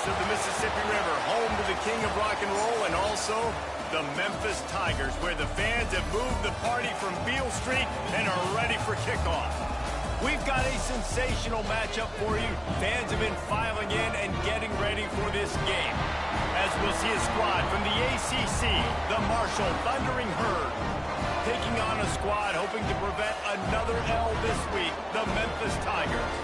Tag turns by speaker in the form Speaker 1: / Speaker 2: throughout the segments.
Speaker 1: of the Mississippi River, home to the king of rock and roll and also the Memphis Tigers, where the fans have moved the party from Beale Street and are ready for kickoff. We've got a sensational matchup for you. Fans have been filing in and getting ready for this game. As we'll see a squad from the ACC, the Marshall Thundering Herd, taking on a squad hoping to prevent another L this week, the Memphis Tigers.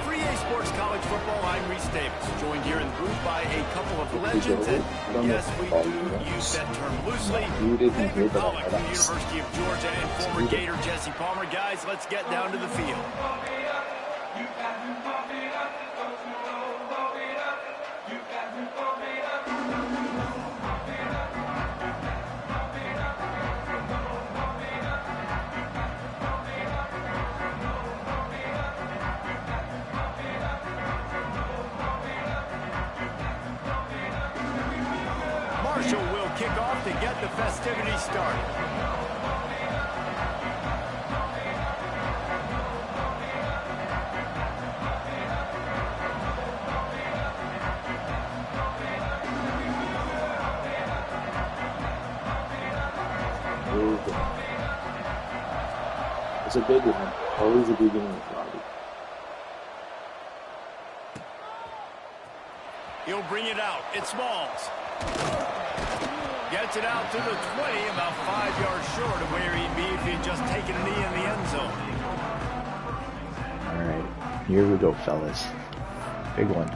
Speaker 1: For EA Sports College Football, I'm Reese Davis, joined here in the booth by a couple of legends, and yes, we do use that term loosely. David Pollack from the University of Georgia and former Gator Jesse Palmer. Guys, let's get down to the field. Marshall will kick off to get the festivities started.
Speaker 2: It's a big one. Always a big one with Robbie.
Speaker 1: He'll bring it out. It's Smalls. Gets it out to the 20, about 5 yards short of where he'd be if he'd just taken a knee in the end zone.
Speaker 3: All right, here we go, fellas. Big one.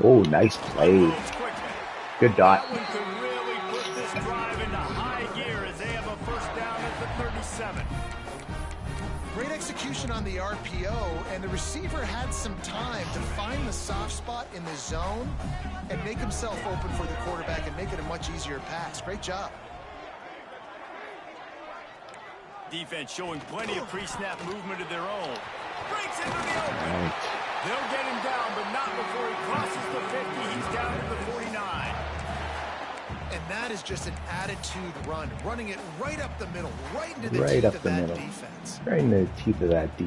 Speaker 3: Oh, nice play. Good dot.
Speaker 1: That one could really put this drive into high gear as they have a first down at the 37.
Speaker 4: Great execution on the RPO, and the receiver had some time to find the soft spot in the zone and make himself open for the quarterback and make it a much easier pass. Great job.
Speaker 1: Defense showing plenty of pre-snap movement of their own. Breaks into the open.
Speaker 3: Right.
Speaker 1: They'll get him down, but not before he crosses the 50. He's down to the 49.
Speaker 4: And that is just an attitude run, running it right up the middle, right into the
Speaker 3: Right
Speaker 4: teeth
Speaker 3: up
Speaker 4: of
Speaker 3: the
Speaker 4: that
Speaker 3: middle.
Speaker 4: defense.
Speaker 3: Right in the teeth of that D.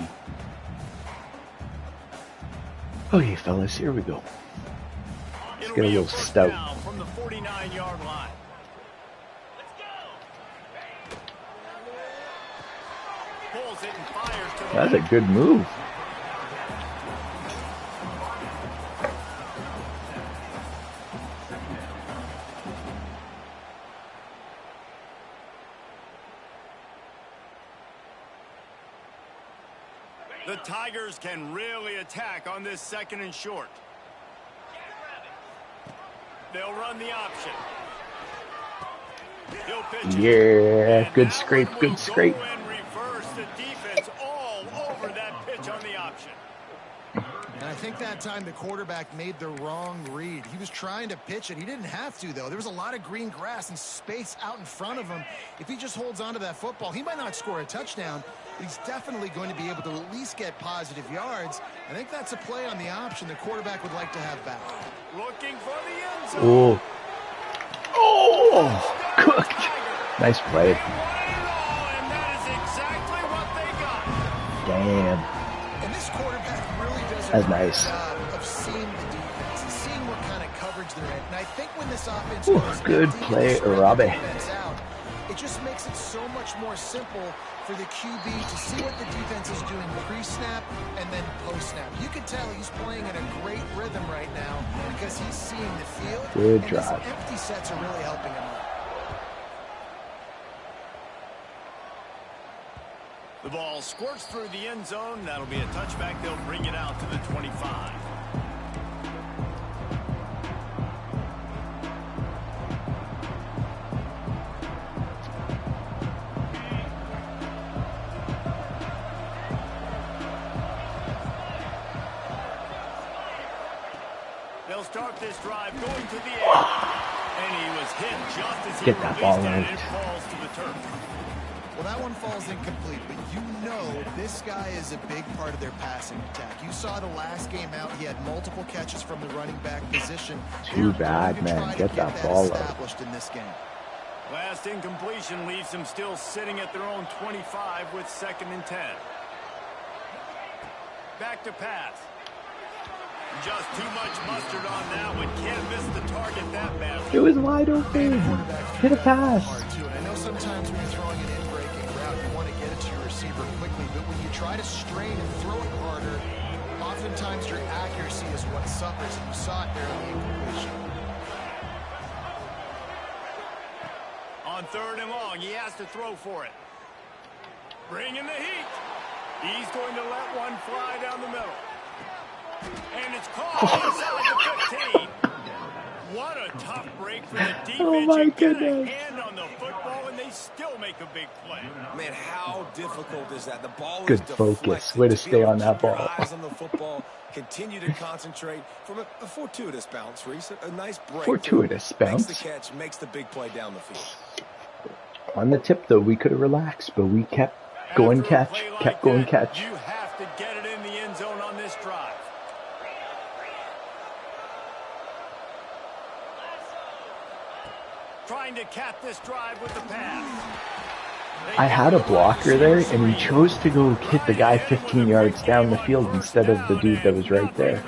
Speaker 3: Okay, fellas, here we go.
Speaker 1: It'll
Speaker 3: get a
Speaker 1: be
Speaker 3: little
Speaker 1: first
Speaker 3: stout.
Speaker 1: down from the 49-yard line. Pulls it and fires to the
Speaker 3: That's a good move.
Speaker 1: The Tigers can really attack on this second and short. They'll run the option. He'll pitch it.
Speaker 3: Yeah,
Speaker 1: And
Speaker 3: good
Speaker 1: that
Speaker 3: scrape,
Speaker 1: one will
Speaker 3: good scrape.
Speaker 1: go and reverse the defense all over that pitch on the option.
Speaker 4: And I think that time the quarterback made the wrong read. He was trying to pitch it. He didn't have to, though. There was a lot of green grass and space out in front of him. If he just holds on to that football, he might not score a touchdown, but he's definitely going to be able to at least get positive yards. I think that's a play on the option the quarterback would like to have back.
Speaker 1: Looking for the end zone.
Speaker 3: Oh. Oh, cooked. Nice play.
Speaker 1: And that is exactly what they got.
Speaker 3: Damn.
Speaker 4: And this quarterback really does a
Speaker 3: That's
Speaker 4: great
Speaker 3: nice.
Speaker 4: job of seeing the defense and seeing what kind of coverage they're in. And I think when this offense
Speaker 3: Ooh,
Speaker 4: goes
Speaker 3: good
Speaker 4: empty,
Speaker 3: play,
Speaker 4: spread the
Speaker 3: Robbie.
Speaker 4: defense out, it just makes it so much more simple for the QB to see what the defense is doing pre-snap and then post-snap. You can tell he's playing in a great rhythm right now because he's seeing the field.
Speaker 3: Good
Speaker 4: and
Speaker 3: drive.
Speaker 4: these empty sets are really helping him out.
Speaker 1: The ball squirts through the end zone. That'll be a touchback. They'll bring it out to the 25. They'll start this drive going to the air. And he was hit just as he
Speaker 3: Get that ball
Speaker 1: released it, and
Speaker 3: out.
Speaker 1: it falls to the turf.
Speaker 4: Well, that one falls incomplete, but you know this guy is a big part of their passing attack. You saw the last game out, he had multiple catches from the running back position.
Speaker 3: Too bad, man. Get that ball
Speaker 4: established in this game.
Speaker 1: Last incompletion leaves them still sitting at their own 25 with 2nd and 10. Back to pass. Just too much mustard on that one. Can't miss the target that badly.
Speaker 3: It was wide open. Hit a pass.
Speaker 4: I know sometimes when you're throwing an in-breaking route, you want to get it to your receiver quickly, but when you try to strain and throw it harder, oftentimes your accuracy is what suffers, and you saw it there on the incompletion.
Speaker 1: On 3rd and long, he has to throw for it. Bringing the heat. He's going to let one fly down the middle. And it's caught inside the 15. What a tough break for the defense.
Speaker 3: Oh my
Speaker 1: Get a
Speaker 3: goodness.
Speaker 1: hand on the football, and they still make a big play.
Speaker 5: Man, how difficult is that? The ball
Speaker 3: Good
Speaker 5: is
Speaker 3: focus.
Speaker 5: deflected.
Speaker 3: Way to stay on that
Speaker 5: Keep your
Speaker 3: ball.
Speaker 5: eyes on the football. Continue to concentrate from a fortuitous bounce, Reese. A nice break.
Speaker 3: Fortuitous bounce.
Speaker 5: Makes the catch, makes the big play down the field.
Speaker 3: On the tip, though, we could have relaxed, but we kept going
Speaker 1: After a
Speaker 3: catch,
Speaker 1: play like
Speaker 3: kept going
Speaker 1: that,
Speaker 3: catch.
Speaker 1: You have to get it in the end zone on this drive. Trying to cap this drive with the pass.
Speaker 3: I had a blocker there, and he chose to go hit the guy 15 yards down the field instead of the dude that was right there.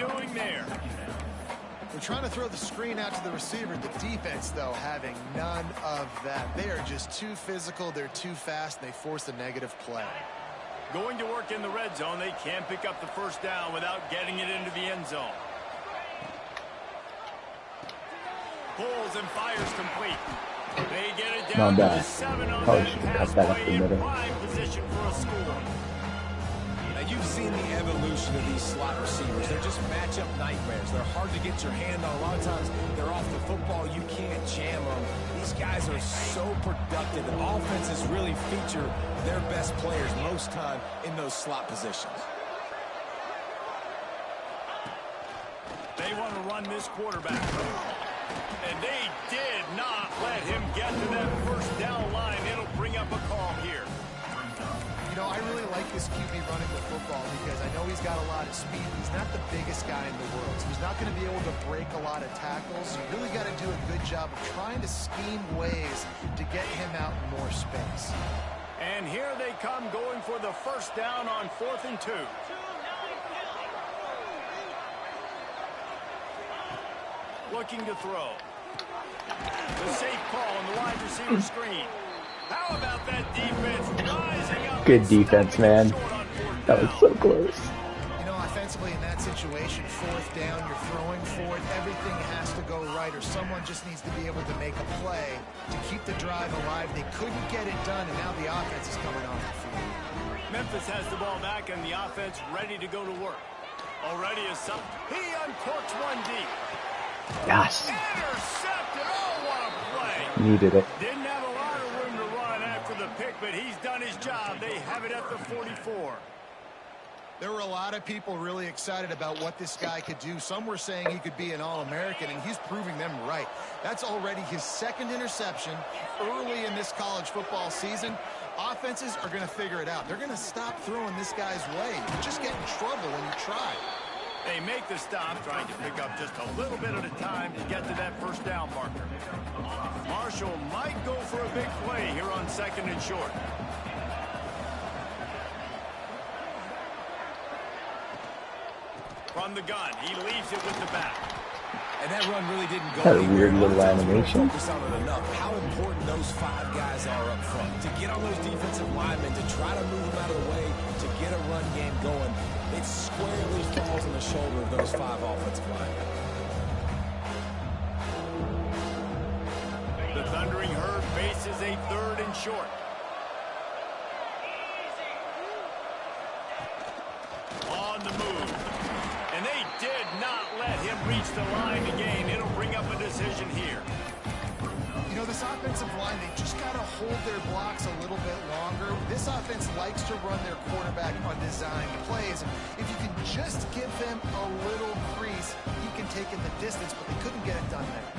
Speaker 4: They're trying to throw the screen out to the receiver. The defense, though, having none of that. They are just too physical. They're too fast. And they force a negative play.
Speaker 1: Going to work in the red zone. They can't pick up the 1st down without getting it into the end zone. Pulls and fires complete. They get it down
Speaker 3: Not
Speaker 1: to
Speaker 3: bad.
Speaker 1: the 7 on
Speaker 3: Probably
Speaker 1: that
Speaker 3: should
Speaker 1: pass
Speaker 3: cut that up
Speaker 1: play
Speaker 3: the
Speaker 1: in
Speaker 3: middle.
Speaker 1: prime position for a score.
Speaker 5: Now, you've seen the evolution of these slot receivers. They're just matchup nightmares. They're hard to get your hand on. A lot of times, they're off the football. You can't jam them. These guys are so productive, and offenses really feature their best players most time in those slot positions.
Speaker 1: They want to run this quarterback. And they did not let him get to that 1st down line. It'll bring up a call here.
Speaker 4: You know, I really like this QB running the football because I know he's got a lot of speed. He's not the biggest guy in the world, so he's not going to be able to break a lot of tackles. You really got to do a good job of trying to scheme ways to get him out in more space.
Speaker 1: And here they come going for the 1st down on 4th and 2. Looking to throw. The safe call on the wide receiver screen. How about that defense rising up?
Speaker 3: Good defense, man. That was so close.
Speaker 4: You know, offensively in that situation, 4th down, you're throwing for it. Everything has to go right, or someone just needs to be able to make a play to keep the drive alive. They couldn't get it done, and now the offense is coming on the field.
Speaker 1: Memphis has the ball back, and the offense ready to go to work. Already is some. He uncorks one deep.
Speaker 3: Yes.
Speaker 1: Intercepted. Oh, what a play.
Speaker 3: Needed it.
Speaker 1: Didn't have a lot of room to run after the pick, but he's done his job. They have it at the 44.
Speaker 4: There were a lot of people really excited about what this guy could do. Some were saying he could be an All-American, and he's proving them right. That's already his 2nd interception early in this college football season. Offenses are going to figure it out. They're going to stop throwing this guy's way. You just get in trouble when you try.
Speaker 1: They make the stop, trying to pick up just a little bit at a time to get to that 1st down marker. Marshall might go for a big play here on 2nd and short. From the gun, he leaves it with the back.
Speaker 5: And that run really didn't go
Speaker 3: Had a
Speaker 5: anywhere.
Speaker 3: weird little animation.
Speaker 5: Focus on it enough. How important those 5 guys are up front. To get on those defensive linemen, to try to move them out of the way, to get a run game going. It squarely falls on the shoulder of those 5 offensive linemen.
Speaker 1: The Thundering Herd faces a 3rd and short. On the move. And they did not let him reach the line to gain. It'll bring up a decision here.
Speaker 4: You know, this offensive line, they just got to hold their blocks a little bit longer. This offense likes to run their quarterback on design plays. And if you can just give them a little crease, he can take in the distance, but they couldn't get it done there.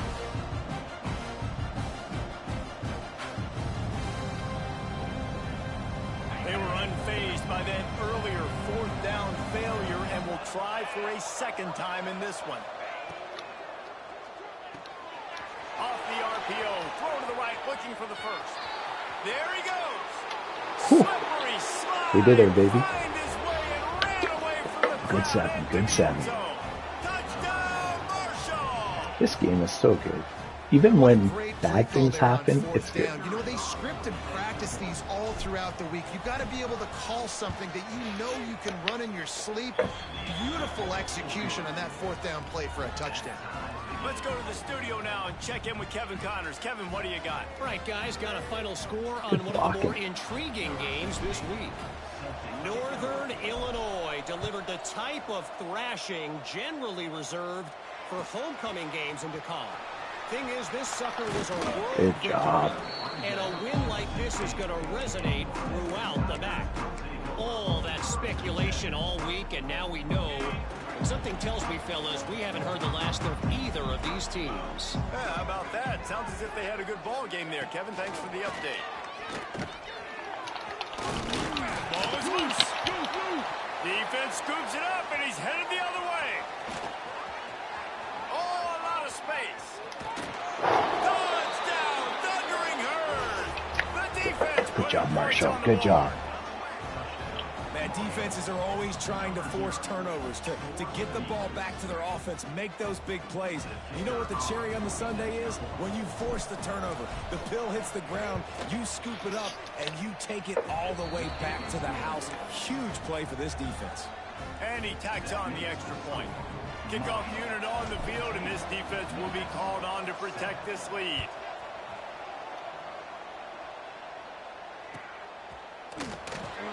Speaker 1: unfazed by that earlier fourth down failure and will try for a second time in this one. Off the RPO, throw to the right, looking for the first. There he goes. Slippery slide.
Speaker 3: We did it, baby.
Speaker 1: Find his way and ran away from the
Speaker 3: Good
Speaker 1: crowd
Speaker 3: 7,
Speaker 1: into
Speaker 3: good
Speaker 1: the
Speaker 3: 7.
Speaker 1: end zone. Touchdown, Marshall.
Speaker 3: This game is so good. Even when
Speaker 4: Great
Speaker 3: bad
Speaker 4: play
Speaker 3: things
Speaker 4: there on
Speaker 3: happen,
Speaker 4: fourth
Speaker 3: it's good.
Speaker 4: down. You know, they script and practice these all throughout the week. You've got to be able to call something that you know you can run in your sleep. Beautiful execution on that fourth down play for a touchdown.
Speaker 1: Let's go to the studio now and check in with Kevin Connors. Kevin, what do you got?
Speaker 6: All right, guys, got a final score on
Speaker 3: Good
Speaker 6: one of the more
Speaker 3: blocking.
Speaker 6: intriguing games this week. Northern Illinois delivered the type of thrashing generally reserved for homecoming games in DeKalb. Thing is, this sucker was a road
Speaker 3: Good
Speaker 6: victory,
Speaker 3: job.
Speaker 6: and a win like this is going to resonate throughout the MAC. All that speculation all week, and now we know. Something tells me, fellas, we haven't heard the last of either of these teams.
Speaker 1: Yeah, how about that? Sounds as if they had a good ball game there. Kevin, thanks for the update. Ball is loose. Defense scoops it up, and he's headed the other way. Oh, a lot of space. Touchdown, Thundering Herd. The defense.
Speaker 3: Good job, Marshall. Good job.
Speaker 5: Man, defenses are always trying to force turnovers to get the ball back to their offense, make those big plays. You know what the cherry on the sundae is? When you force the turnover, the pill hits the ground, you scoop it up, and you take it all the way back to the house. Huge play for this defense.
Speaker 1: And he tacks on the extra point. Kickoff unit on the field, and this defense will be called on to protect this lead.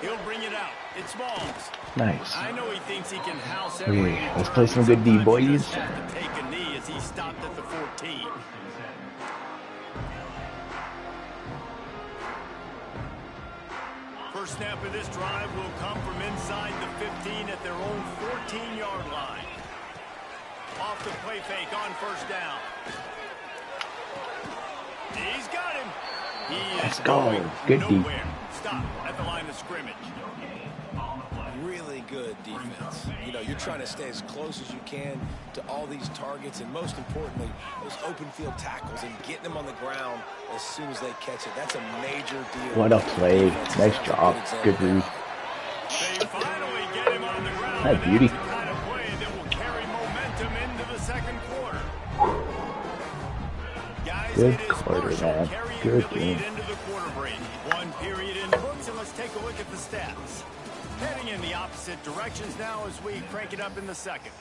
Speaker 1: He'll bring it out. It's Smalls.
Speaker 3: Nice.
Speaker 1: I know he thinks he can house
Speaker 3: Okay,
Speaker 1: every
Speaker 3: let's
Speaker 1: return.
Speaker 3: play some good D,
Speaker 1: Sometimes
Speaker 3: boys.
Speaker 1: he just has to take a knee as he stopped at the 14. First snap of this drive will come from inside the 15 at their own 14-yard line. Off the play fake on first down. He's got him. He
Speaker 3: Let's
Speaker 1: is
Speaker 3: go.
Speaker 1: going
Speaker 3: Good D.
Speaker 1: nowhere. Stop at the line of scrimmage.
Speaker 5: Really good defense. You know, you're trying to stay as close as you can to all these targets, and most importantly, those open field tackles and getting them on the ground as soon as they catch it. That's a major deal.
Speaker 3: What a play.
Speaker 5: Defense
Speaker 3: Nice
Speaker 5: is a
Speaker 3: job.
Speaker 5: example
Speaker 3: Good
Speaker 5: of
Speaker 3: read.
Speaker 1: They finally get him on the ground.
Speaker 3: That beauty.
Speaker 1: That's the kind of play that will carry momentum into the second quarter. Guys,
Speaker 3: Good
Speaker 1: it is
Speaker 3: quarter,
Speaker 1: Marshall
Speaker 3: man.
Speaker 1: carrying
Speaker 3: Good
Speaker 1: the lead
Speaker 3: game.
Speaker 1: into the quarter break. One period in the books, and let's take a look at the stats. Heading in the opposite directions now as we crank it up in the second.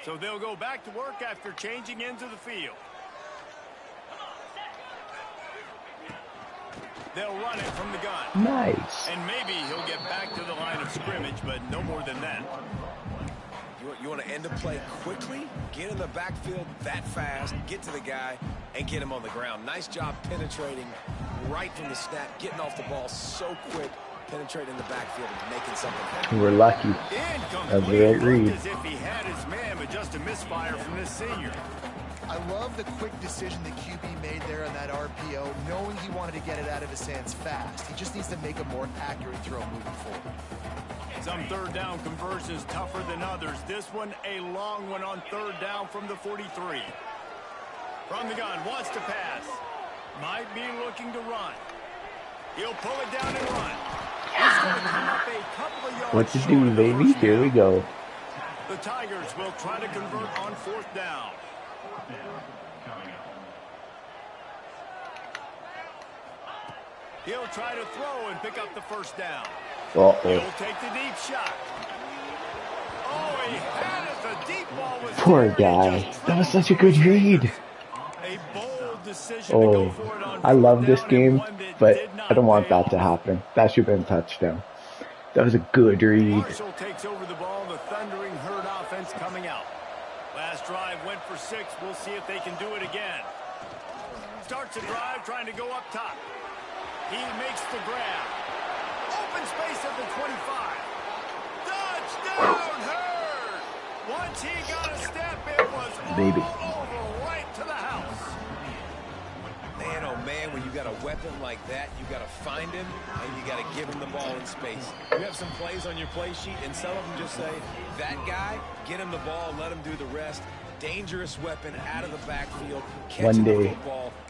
Speaker 1: So they'll go back to work after changing into the field. They'll run it from the gun.
Speaker 3: Nice.
Speaker 1: And maybe he'll get back to the line of scrimmage, but no more than that.
Speaker 5: You want to end a play quickly, get in the backfield that fast, get to the guy, and get him on the ground. Nice job penetrating right from the snap, getting off the ball so quick, penetrating the backfield and making something happen.
Speaker 3: We're lucky.
Speaker 1: Incomplete.
Speaker 3: That's a great read.
Speaker 1: Looked as if he had his man, but just a misfire from this senior.
Speaker 4: I love the quick decision the QB made there on that RPO, knowing he wanted to get it out of his hands fast. He just needs to make a more accurate throw moving forward.
Speaker 1: Some third down conversions tougher than others. This one a long one on third down from the 43. From the gun, wants to pass. Might be looking to run. He'll pull it down and run. He's going to come up a couple of yards
Speaker 3: What to
Speaker 1: short
Speaker 3: do,
Speaker 1: of the
Speaker 3: baby?
Speaker 1: first
Speaker 3: Here
Speaker 1: down.
Speaker 3: we go.
Speaker 1: The Tigers will try to convert on fourth down. He'll try to throw and pick up the first down. He'll
Speaker 3: Uh-oh.
Speaker 1: take the deep shot. Oh, he had it. The deep ball was
Speaker 3: Poor
Speaker 1: there. He
Speaker 3: guy.
Speaker 1: just
Speaker 3: That was such a good read.
Speaker 1: a bold decision to go
Speaker 3: Oh,
Speaker 1: for it on
Speaker 3: I love
Speaker 1: fourth
Speaker 3: this
Speaker 1: down,
Speaker 3: game,
Speaker 1: and one that
Speaker 3: but
Speaker 1: did not
Speaker 3: I don't want
Speaker 1: pay
Speaker 3: that to
Speaker 1: off.
Speaker 3: happen. That should have been a touchdown. That was a good read.
Speaker 1: Marshall takes over the ball. The Thundering Herd offense coming out. Last drive went for 6. We'll see if they can do it again. Starts a drive trying to go up top. He makes the grab. Open space at the 25. Touchdown, Herd! Once he got a step, it was
Speaker 3: Baby.
Speaker 1: all over right to
Speaker 5: got a weapon like that, you got to find him, and you got to give him the ball in space. You have some plays on your play sheet, and some of them just say, that guy, get him the ball, let him do the rest. Dangerous weapon out of the backfield.
Speaker 3: One day,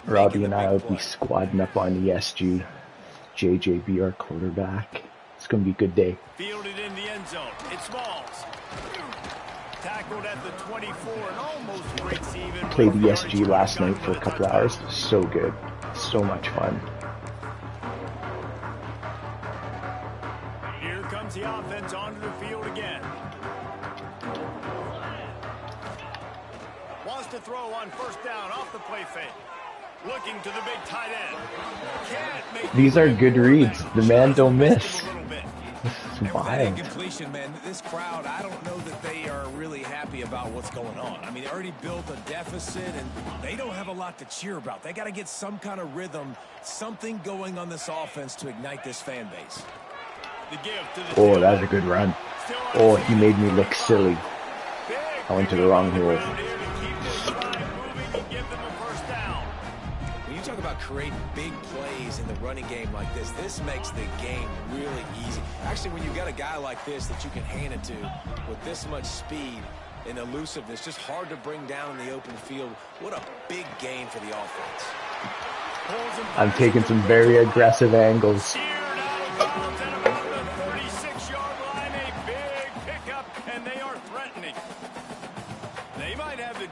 Speaker 3: Robbie and I will be squadding up on ESG. JJB, our quarterback. It's going to be a good day.
Speaker 1: Fielded in the end zone. It's Smalls. Tackled at the 24 and almost breaks even.
Speaker 3: Played ESG last night for a couple hours. So good. So much fun.
Speaker 1: Here comes the offense onto the field again. Wants to throw on first down off the play fake. Looking to the big tight end. Can't make
Speaker 3: These are good reads. The man don't miss.
Speaker 5: And with that
Speaker 3: Wild.
Speaker 5: incompletion, man, this crowd, I don't know that they are really happy about what's going on. I mean, they already built a deficit, and they don't have a lot to cheer about. They got to get some kind of rhythm, something going on this offense to ignite this fan base.
Speaker 1: the give to the
Speaker 3: Oh, that was a good run. Oh, he made me look silly. I went to the wrong hole.
Speaker 5: When you talk about creating big plays in the running game like this makes the game really easy. Actually, when you've got a guy like this that you can hand it to with this much speed and elusiveness, just hard to bring down in the open field, what a big game for the offense.
Speaker 3: I'm taking some very aggressive angles.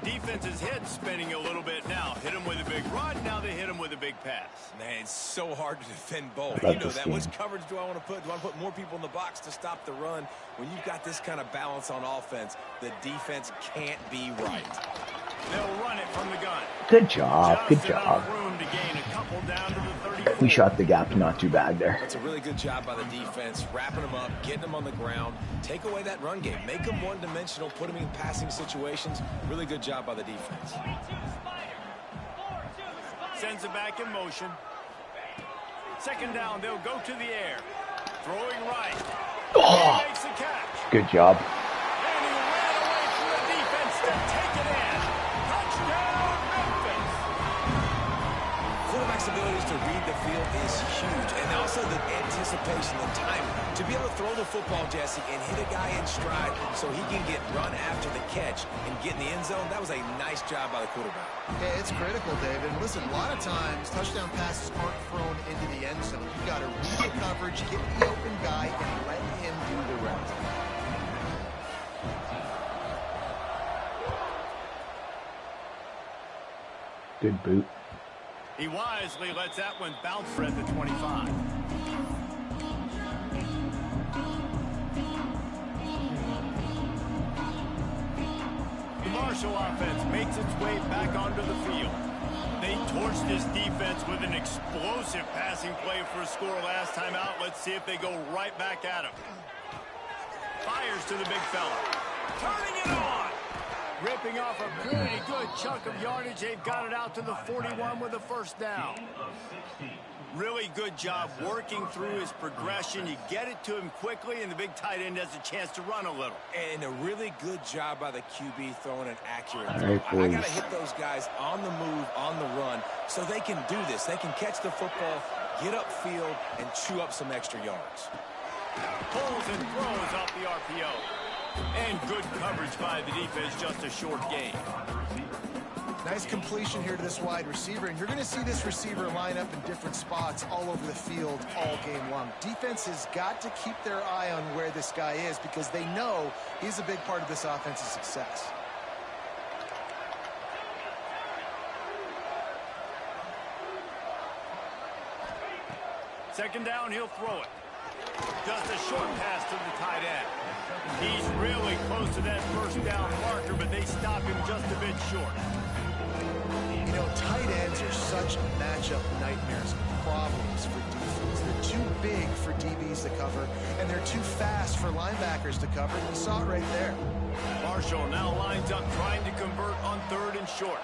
Speaker 1: Defense's head spinning a little bit now. Hit him with a big run. Now they hit him with a big pass.
Speaker 5: Man, it's so hard to defend both.
Speaker 3: Love
Speaker 5: You know
Speaker 3: this
Speaker 5: that.
Speaker 3: game.
Speaker 5: Which coverage do I want to put? Do I want to put more people in the box to stop the run? When you've got this kind of balance on offense, the defense can't be right.
Speaker 1: They'll run it from the gun.
Speaker 3: Good job. Good
Speaker 1: Just
Speaker 3: job.
Speaker 1: enough room to gain a couple down to the 34.
Speaker 3: We shot the gap not too bad there.
Speaker 5: That's a really good job by the defense, wrapping them up, getting them on the ground. Take away that run game. Make them one-dimensional, put them in passing situations. Really good job by the defense.
Speaker 1: Sends it back in motion. Second down, they'll go to the air. Throwing right.
Speaker 3: Oh,
Speaker 1: He makes the catch.
Speaker 3: good job.
Speaker 1: And he ran away from the defense to take it in. Touchdown, Memphis.
Speaker 5: Quarterback's abilities to read the field is huge, and also the anticipation, the timing. To be able to throw the football, Jesse, and hit a guy in stride so he can get run after the catch and get in the end zone, that was a nice job by the quarterback.
Speaker 4: Yeah, it's critical, David. And listen, a lot of times touchdown passes aren't thrown into the end zone. You got to read the coverage, get the open guy, and let him do the rest.
Speaker 3: Good boot.
Speaker 1: He wisely lets that one bounce at the 25. The Marshall offense makes its way back onto the field. They torched this defense with an explosive passing play for a score last time out. Let's see if they go right back at him. Fires to the big fella. Turning it on. Ripping off a pretty good chunk of yardage. They've got it out to the 41 with a first down. Really good job working through his progression. You get it to him quickly, and the big tight end has a chance to run a little.
Speaker 5: And a really good job by the QB throwing an accurate
Speaker 3: All
Speaker 5: throw.
Speaker 3: right,
Speaker 5: I got to
Speaker 3: boys.
Speaker 5: hit those guys on the move, on the run, so they can do this. They can catch the football, get upfield, and chew up some extra yards.
Speaker 1: Pulls and throws off the RPO. And good coverage by the defense, just a short gain.
Speaker 4: Nice completion here to this wide receiver, and you're going to see this receiver line up in different spots all over the field all game long. Defense has got to keep their eye on where this guy is because they know he's a big part of this offense's success.
Speaker 1: Second down, he'll throw it. Just a short pass to the tight end. He's really close to that first down marker, but they stop him just a bit short.
Speaker 4: You know, tight ends are such matchup nightmares, problems for defense. They're too big for DBs to cover, and they're too fast for linebackers to cover. We saw it right there.
Speaker 1: Marshall now lines up trying to convert on third and short.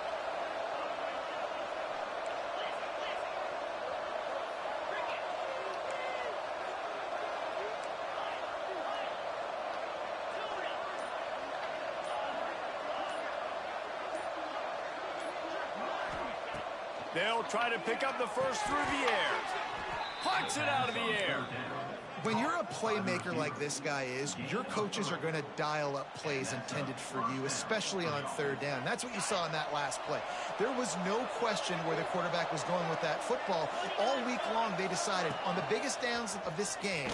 Speaker 1: They'll try to pick up the first through the air. Hucks it out of the air.
Speaker 4: When you're a playmaker like this guy is, your coaches are going to dial up plays intended for you, especially on third down. That's what you saw in that last play. There was no question where the quarterback was going with that football. All week long, they decided on the biggest downs of this game,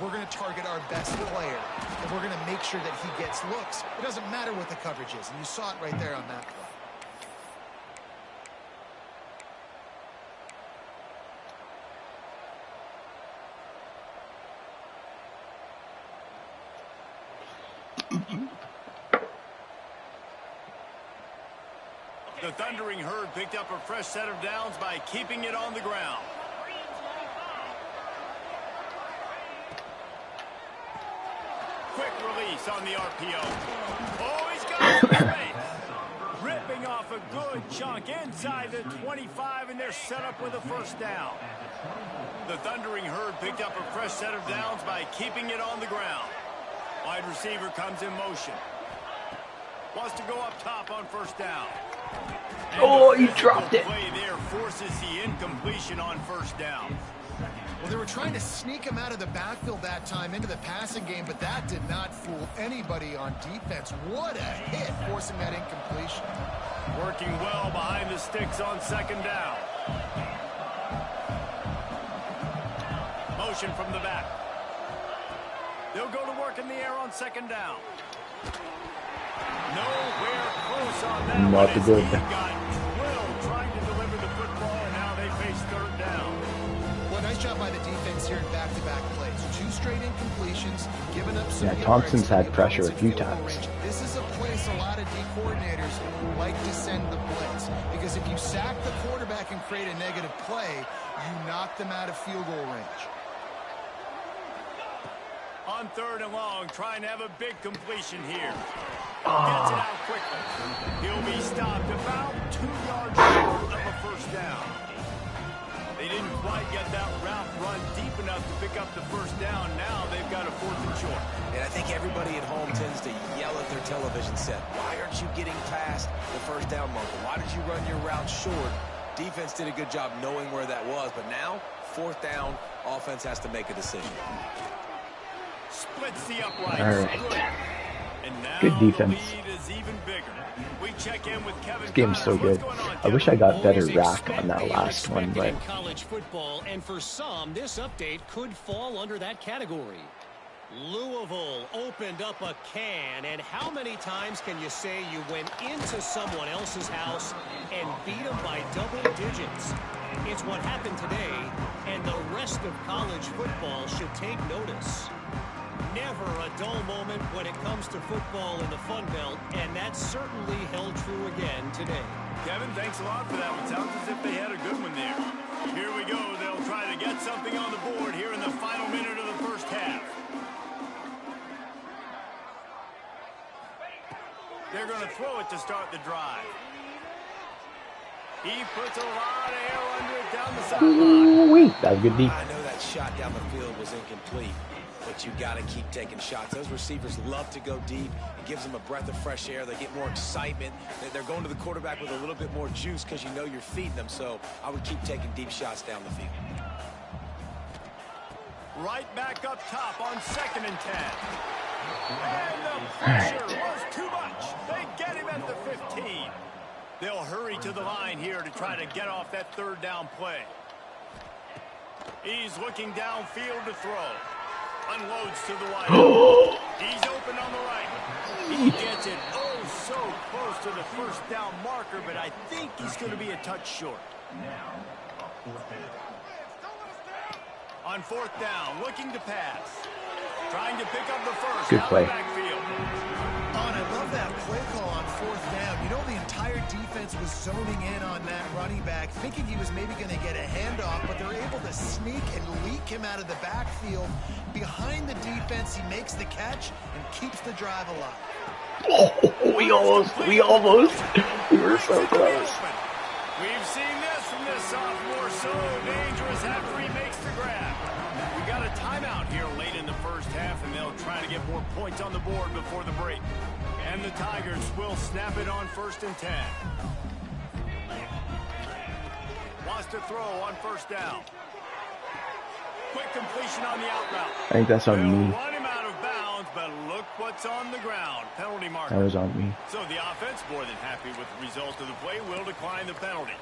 Speaker 4: we're going to target our best player, and we're going to make sure that he gets looks. It doesn't matter what the coverage is, and you saw it right there on that play.
Speaker 1: The Thundering Herd picked up a fresh set of downs by keeping it on the ground. Quick release on the RPO. Oh, he's got it in space. Ripping off a good chunk inside the 25, and they're set up with a first down. The Thundering Herd picked up a fresh set of downs by keeping it on the ground. Wide receiver comes in motion. Wants to go up top on first down.
Speaker 3: Oh, he dropped it.
Speaker 1: Play there forces the incompletion on first down.
Speaker 4: Well, they were trying to sneak him out of the backfield that time into the passing game, but that did not fool anybody on defense. What a hit, forcing that incompletion.
Speaker 1: Working well behind the sticks on second down. Motion from the back. They'll go to work in the air on second down. Nowhere close on that.
Speaker 3: Not
Speaker 1: one
Speaker 3: good.
Speaker 1: He got drilled trying to deliver the football, and now they face third down.
Speaker 4: Well, nice job by the defense here in back-to-back plays. 2 straight incompletions, giving up some.
Speaker 3: Yeah, Thompson's had pressure a few times.
Speaker 4: This is a place a lot of D coordinators like to send the blitz, because if you sack the quarterback and create a negative play, you knock them out of field goal range.
Speaker 1: On third and long, trying to have a big completion here. Gets it out quickly. He'll be stopped about 2 yards short of a first down. They didn't quite get that route run deep enough to pick up the first down. Now they've got a 4th and short.
Speaker 5: And I think everybody at home tends to yell at their television set. Why aren't you getting past the first down marker? Why did you run your route short? Defense did a good job knowing where that was, but now, 4th down, offense has to make a decision.
Speaker 1: Splits the uprights.
Speaker 3: All right.
Speaker 1: Good. And now
Speaker 3: Good defense.
Speaker 1: the lead is even bigger. We check in with Kevin.
Speaker 3: This game's so
Speaker 1: Connors.
Speaker 3: good.
Speaker 1: What's going on,
Speaker 3: I wish I got better
Speaker 6: Always
Speaker 3: rack on that
Speaker 6: expected
Speaker 3: last one, but
Speaker 6: in college football, and for some, this update could fall under that category. Louisville opened up a can, and how many times can you say you went into someone else's house and beat them by double digits? It's what happened today, and the rest of college football should take notice. Never a dull moment when it comes to football in the Fun Belt, and that certainly held true again today.
Speaker 1: Kevin, thanks a lot for that one. Sounds as if they had a good one there. Here we go. They'll try to get something on the board here in the final minute of the first half. They're going to throw it to start the drive. He puts a lot of air under it down the sideline.
Speaker 3: that was good deep.
Speaker 5: I know that shot down the field was incomplete, but you got to keep taking shots. Those receivers love to go deep. It gives them a breath of fresh air. They get more excitement. They're going to the quarterback with a little bit more juice because you know you're feeding them. So I would keep taking deep shots down the field.
Speaker 1: Right back up top on 2nd and 10. And the pressure was too much. They get him at the 15. They'll hurry to the line here to try to get off that third down play. He's looking downfield to throw. Unloads to the wide. He's open on the right. He gets it so close to the first down marker, but I think he's going to be a touch short. On 4th down, looking to pass. Trying to pick up the first.
Speaker 3: Good play.
Speaker 1: Backfield.
Speaker 4: I love that play call on 4th down. You know, the entire defense was zoning in on that running back, thinking he was maybe going to get a handoff, but they're able to sneak and leak him out of the backfield. Behind the defense, he makes the catch and keeps the drive alive.
Speaker 3: We almost. We were so close.
Speaker 1: We've seen this from this sophomore. So dangerous after he makes the grab. We got a timeout here late in the first half, and they'll try to get more points on the board before the break. And the Tigers will snap it on 1st and 10. Lost a throw on first down. Quick completion on the out route.
Speaker 3: I think that's on
Speaker 1: They'll
Speaker 3: me.
Speaker 1: run him out of bounds, but look what's on the ground. Penalty marker.
Speaker 3: That was on me.
Speaker 1: So the offense, more than happy with the result of the play, will decline the penalty.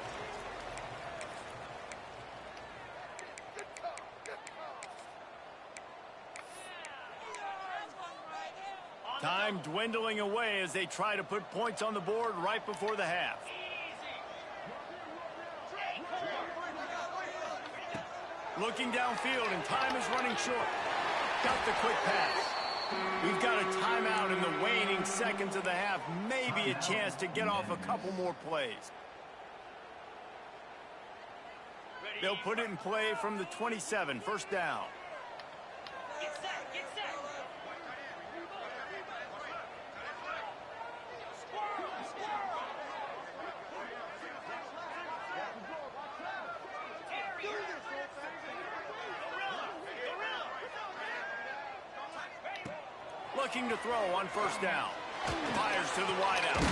Speaker 1: Time dwindling away as they try to put points on the board right before the half. Looking downfield, and time is running short. Got the quick pass. We've got a timeout in the waning seconds of the half. Maybe a chance to get off a couple more plays. They'll put it in play from the 27, first down. Looking to throw on first down. Fires to the wideout.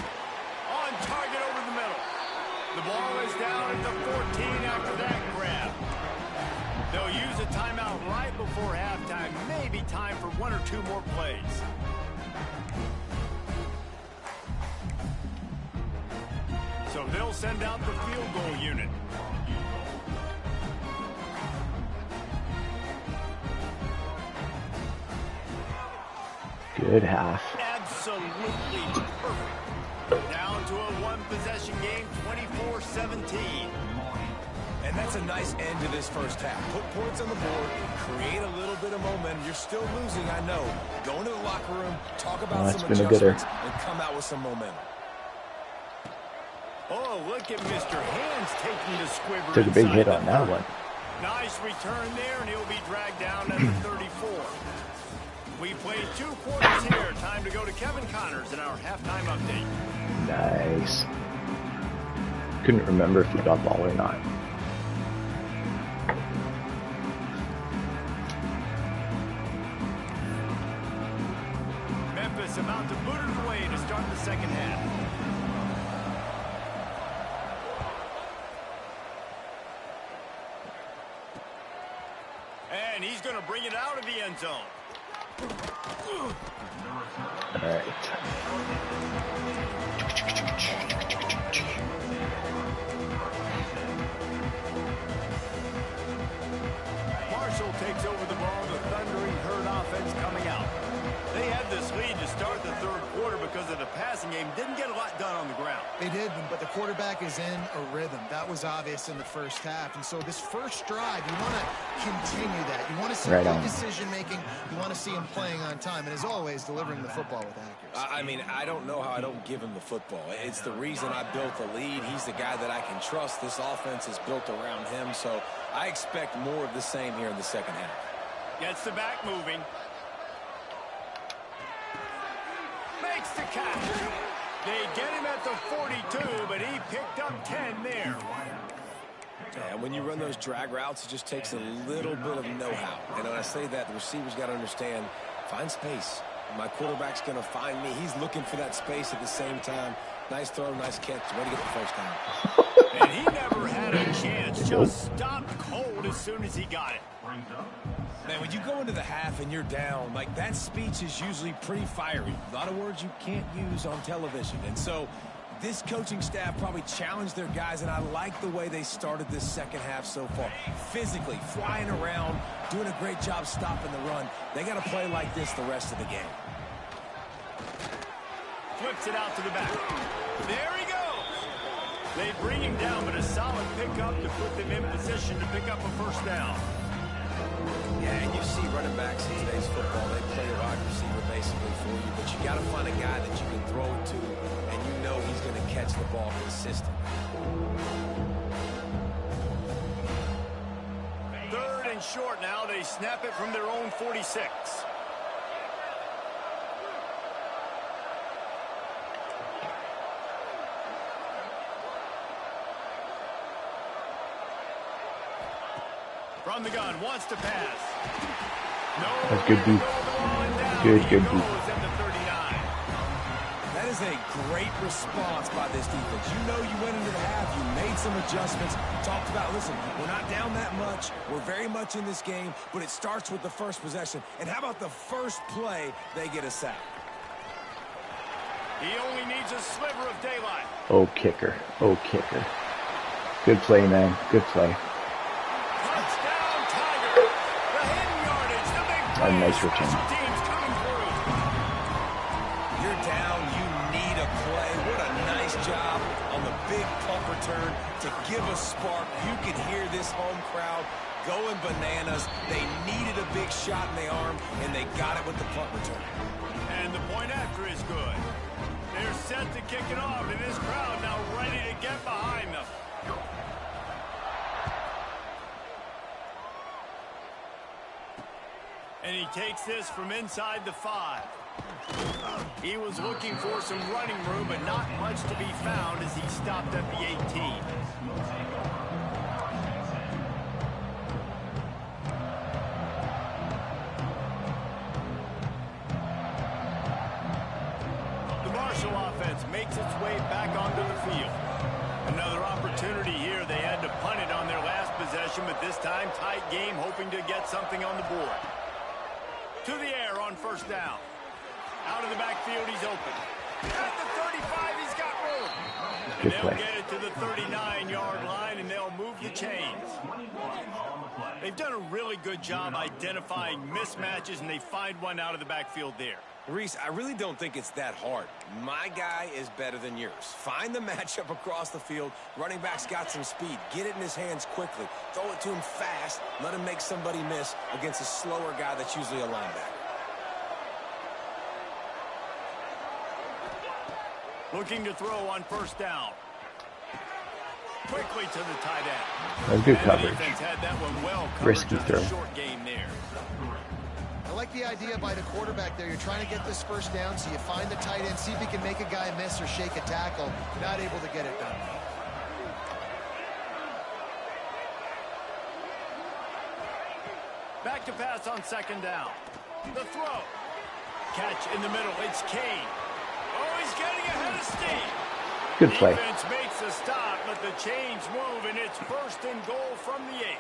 Speaker 1: On target over the middle. The ball is down at the 14 after that grab. They'll use a timeout right before halftime. Maybe time for one or two more plays. So they'll send out the field goal unit.
Speaker 3: Good half.
Speaker 1: Absolutely perfect. Down to a one-possession game, 24-17.
Speaker 5: And that's a nice end to this first half. Put points on the board, create a little bit of momentum. You're still losing, I know. Go into the locker room, talk about some adjustments, and come out with some momentum.
Speaker 1: Oh, look at Mr. Hands taking the squibber.
Speaker 3: Took a big hit on that one.
Speaker 1: Nice return there, and he'll be dragged down at the 34. We played 2 quarters here. Time to go to Kevin Connors in our halftime update.
Speaker 3: Nice. Couldn't remember if he got ball or not.
Speaker 1: Memphis about to boot it away to start the second half. And he's going to bring it out of the end zone.
Speaker 3: All right.
Speaker 1: Marshall takes over the ball. The Thundering Herd offense coming out. They had this lead to start the third quarter because of the passing game. Didn't get a lot done on the ground.
Speaker 4: They did, but the quarterback is in a rhythm. That was obvious in the first half. And so this first drive, you want to continue that. You want to see good decision-making. You want to see him playing on time. And as always, delivering the football with accuracy.
Speaker 5: I mean, I don't know how I don't give him the football. It's the reason I built the lead. He's the guy that I can trust. This offense is built around him. So I expect more of the same here in the second half.
Speaker 1: Gets the back moving. Makes the catch. They get him at the 42, but he picked up 10 there.
Speaker 5: Yeah, when you run those drag routes, it just takes a little bit of know-how. And when I say that, the receiver's got to understand, find space. My quarterback's going to find me. He's looking for that space at the same time. Nice throw, nice catch. Way to get the first down.
Speaker 1: And he never had a chance. Just stopped cold as soon as he got it.
Speaker 5: Man, when you go into the half and you're down, like that speech is usually pretty fiery. A lot of words you can't use on television. And so this coaching staff probably challenged their guys, and I like the way they started this second half so far. Physically, flying around, doing a great job stopping the run. They got to play like this the rest of the game.
Speaker 1: Flips it out to the back. There he goes. They bring him down, but a solid pickup to put them in position to pick up a first down.
Speaker 5: Yeah, and you see running backs in today's football, they play a wide receiver basically for you, but you got to find a guy that you can throw it to, and you know he's going to catch the ball consistently.
Speaker 1: Third and short now. They snap it from their own 46. From the gun, wants to pass. No.
Speaker 3: That's good deep. Good deep.
Speaker 5: That is a great response by this defense. You know you went into the half, you made some adjustments, talked about, listen, we're not down that much, we're very much in this game, but it starts with the first possession. And how about the first play, they get a sack?
Speaker 1: He only needs a sliver of daylight.
Speaker 3: Oh, kicker. Oh, kicker. Good play, man. Good play.
Speaker 1: Touchdown, Tiger. The hidden yardage, the big play.
Speaker 3: A nice return.
Speaker 1: Special teams coming through.
Speaker 5: You're down, you need a play. What a nice job on the big punt return to give a spark. You could hear this home crowd going bananas. They needed a big shot in the arm, and they got it with the punt return.
Speaker 1: And the point after is good. They're set to kick it off, and this crowd now ready to get behind them. And he takes this from inside the 5. He was looking for some running room, but not much to be found as he stopped at the 18. Offense makes its way back onto the field. Another opportunity here. They had to punt it on their last possession, but this time tight game, hoping to get something on the board. To the air on first down. Out of the backfield, he's open. At the 35, he's got room. And they'll get it to the 39-yard line, and they'll move the chains. They've done a really good job identifying mismatches, and they find one out of the backfield there.
Speaker 5: Reese, I really don't think it's that hard. My guy is better than yours. Find the matchup across the field. Running back's got some speed. Get it in his hands quickly. Throw it to him fast. Let him make somebody miss against a slower guy that's usually a linebacker.
Speaker 1: Looking to throw on first down. Quickly to the tight end.
Speaker 3: That's good coverage.
Speaker 1: The defense had that one well covered.
Speaker 3: Risky throw.
Speaker 1: Short game there.
Speaker 4: I like the idea by the quarterback there. You're trying to get this first down, so you find the tight end, see if he can make a guy miss or shake a tackle. Not able to get it done.
Speaker 1: Back to pass on second down. The throw. Catch in the middle. It's Kane. Oh, he's getting ahead of steam.
Speaker 3: Good play.
Speaker 1: Defense makes a stop, but the chains move, and it's first and goal from the 8.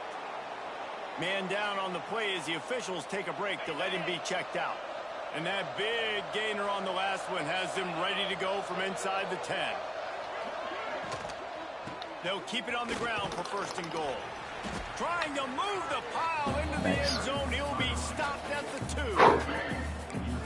Speaker 1: Man down on the play as the officials take a break to let him be checked out. And that big gainer on the last one has them ready to go from inside the 10. They'll keep it on the ground for first and goal. Trying to move the pile into the end zone. He'll be stopped at the 2.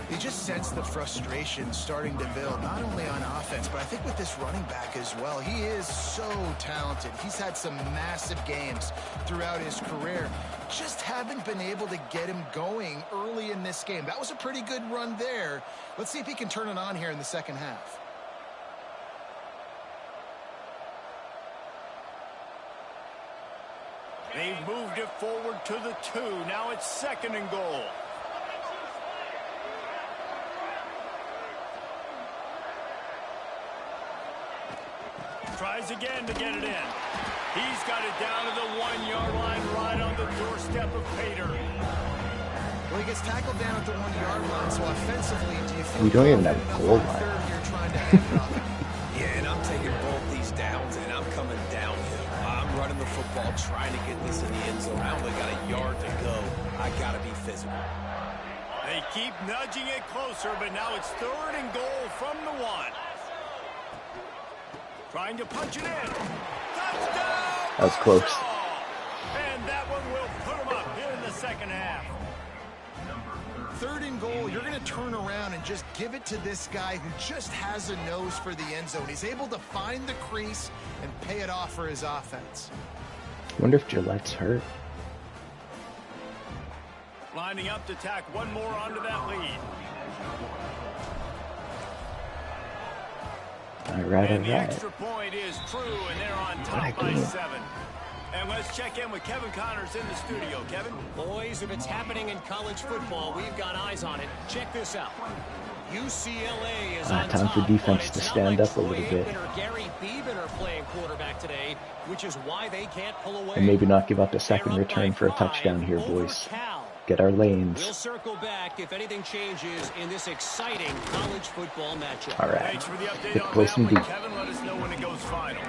Speaker 4: You just sense the frustration starting to build, not only on offense, but I think with this running back as well. He is so talented. He's had some massive games throughout his career. Just haven't been able to get him going early in this game. That was a pretty good run there. Let's see if he can turn it on here in the second half.
Speaker 1: They've moved it forward to the 2. Now it's second and goal. Tries again to get it in. He's got it down to the 1-yard line, right on the doorstep of Pater.
Speaker 4: Well, he gets tackled down at the 1-yard line, so offensively, do you feel
Speaker 3: we don't even have a goal line.
Speaker 5: Yeah, and I'm taking both these downs, and I'm coming downhill. I'm running the football, trying to get this in the end zone. I only got a yard to go. I got to be physical.
Speaker 1: They keep nudging it closer, but now it's third and goal from the 1. Trying to punch it in. Touchdown!
Speaker 3: That was close.
Speaker 1: And that one will put them up here in the second half.
Speaker 4: Third and goal, you're going to turn around and just give it to this guy who just has a nose for the end zone. He's able to find the crease and pay it off for his offense.
Speaker 3: I wonder if Gillette's hurt.
Speaker 1: Lining up to tack one more onto that lead.
Speaker 3: All right.
Speaker 1: The extra point is true, and they're on top by 7. And let's check in with Kevin Connors in the studio. Kevin?
Speaker 6: Boys, if it's happening in college football, we've got eyes on it. Check this out. UCLA is on
Speaker 3: time
Speaker 6: top,
Speaker 3: for defense
Speaker 6: but
Speaker 3: to
Speaker 6: it's
Speaker 3: stand
Speaker 6: not
Speaker 3: up a
Speaker 6: like
Speaker 3: little
Speaker 6: Troy
Speaker 3: bit.
Speaker 6: Aikman or Gary Beeman are playing quarterback today, which is why they can't pull away.
Speaker 3: And maybe not give up a second
Speaker 6: They're up
Speaker 3: return
Speaker 6: by
Speaker 3: for a
Speaker 6: 5
Speaker 3: touchdown here,
Speaker 6: over
Speaker 3: boys.
Speaker 6: Cal.
Speaker 3: get our lanes.
Speaker 6: We'll circle back if anything changes in this exciting college football matchup.
Speaker 3: All right.
Speaker 1: Thanks for the update
Speaker 3: Get
Speaker 1: on
Speaker 3: close
Speaker 1: that
Speaker 3: and
Speaker 1: one,
Speaker 3: deep.
Speaker 1: Kevin. Let us know when it goes final.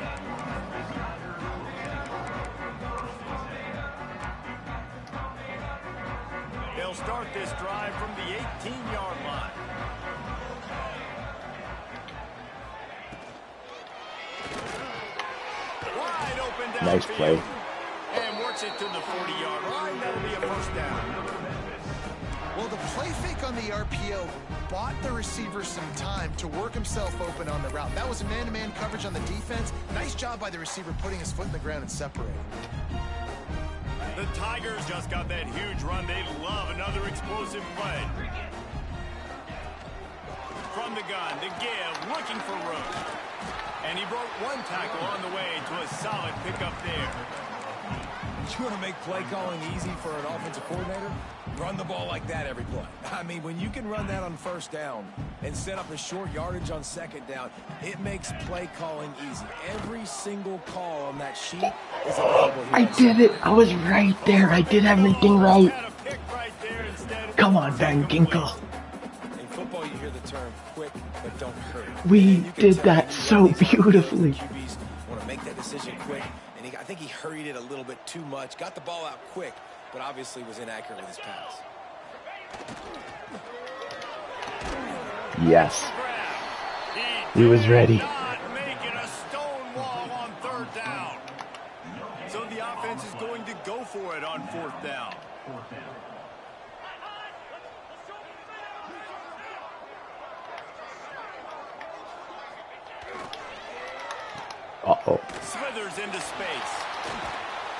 Speaker 1: They'll start this drive from the 18-yard line. Wide open downfield.
Speaker 3: Nice play.
Speaker 1: And works it to the 40-yard line. That'll be a first down.
Speaker 4: Well, the play fake on the RPO bought the receiver some time to work himself open on the route. That was a man-to-man coverage on the defense. Nice job by the receiver putting his foot in the ground and separating.
Speaker 1: The Tigers just got that huge run. They love another explosive play. From the gun, to give, looking for room. And he broke one tackle on the way to a solid pickup there.
Speaker 5: You want to make play calling easy for an offensive coordinator? Run the ball like that every play. I mean, when you can run that on first down and set up a short yardage on second down, it makes play calling easy. Every single call on that sheet is available here.
Speaker 3: I did it. I was right there. I did everything right.
Speaker 1: Had a pick right there instead.
Speaker 3: Come on, Van Ginkel.
Speaker 5: In football, you hear the term quick, but don't hurry.
Speaker 3: We
Speaker 5: And you can
Speaker 3: did
Speaker 5: tell
Speaker 3: that
Speaker 5: when
Speaker 3: so
Speaker 5: you guys
Speaker 3: beautifully.
Speaker 5: QBs want to make that decision quick, and I think he hurried it a little bit too much. Got the ball out quick, but obviously was inaccurate with his pass.
Speaker 3: Yes. He was ready.
Speaker 1: Not making a stone wall on third down. So the offense is going to go for it on fourth down.
Speaker 3: Uh-oh.
Speaker 1: Slithers into space.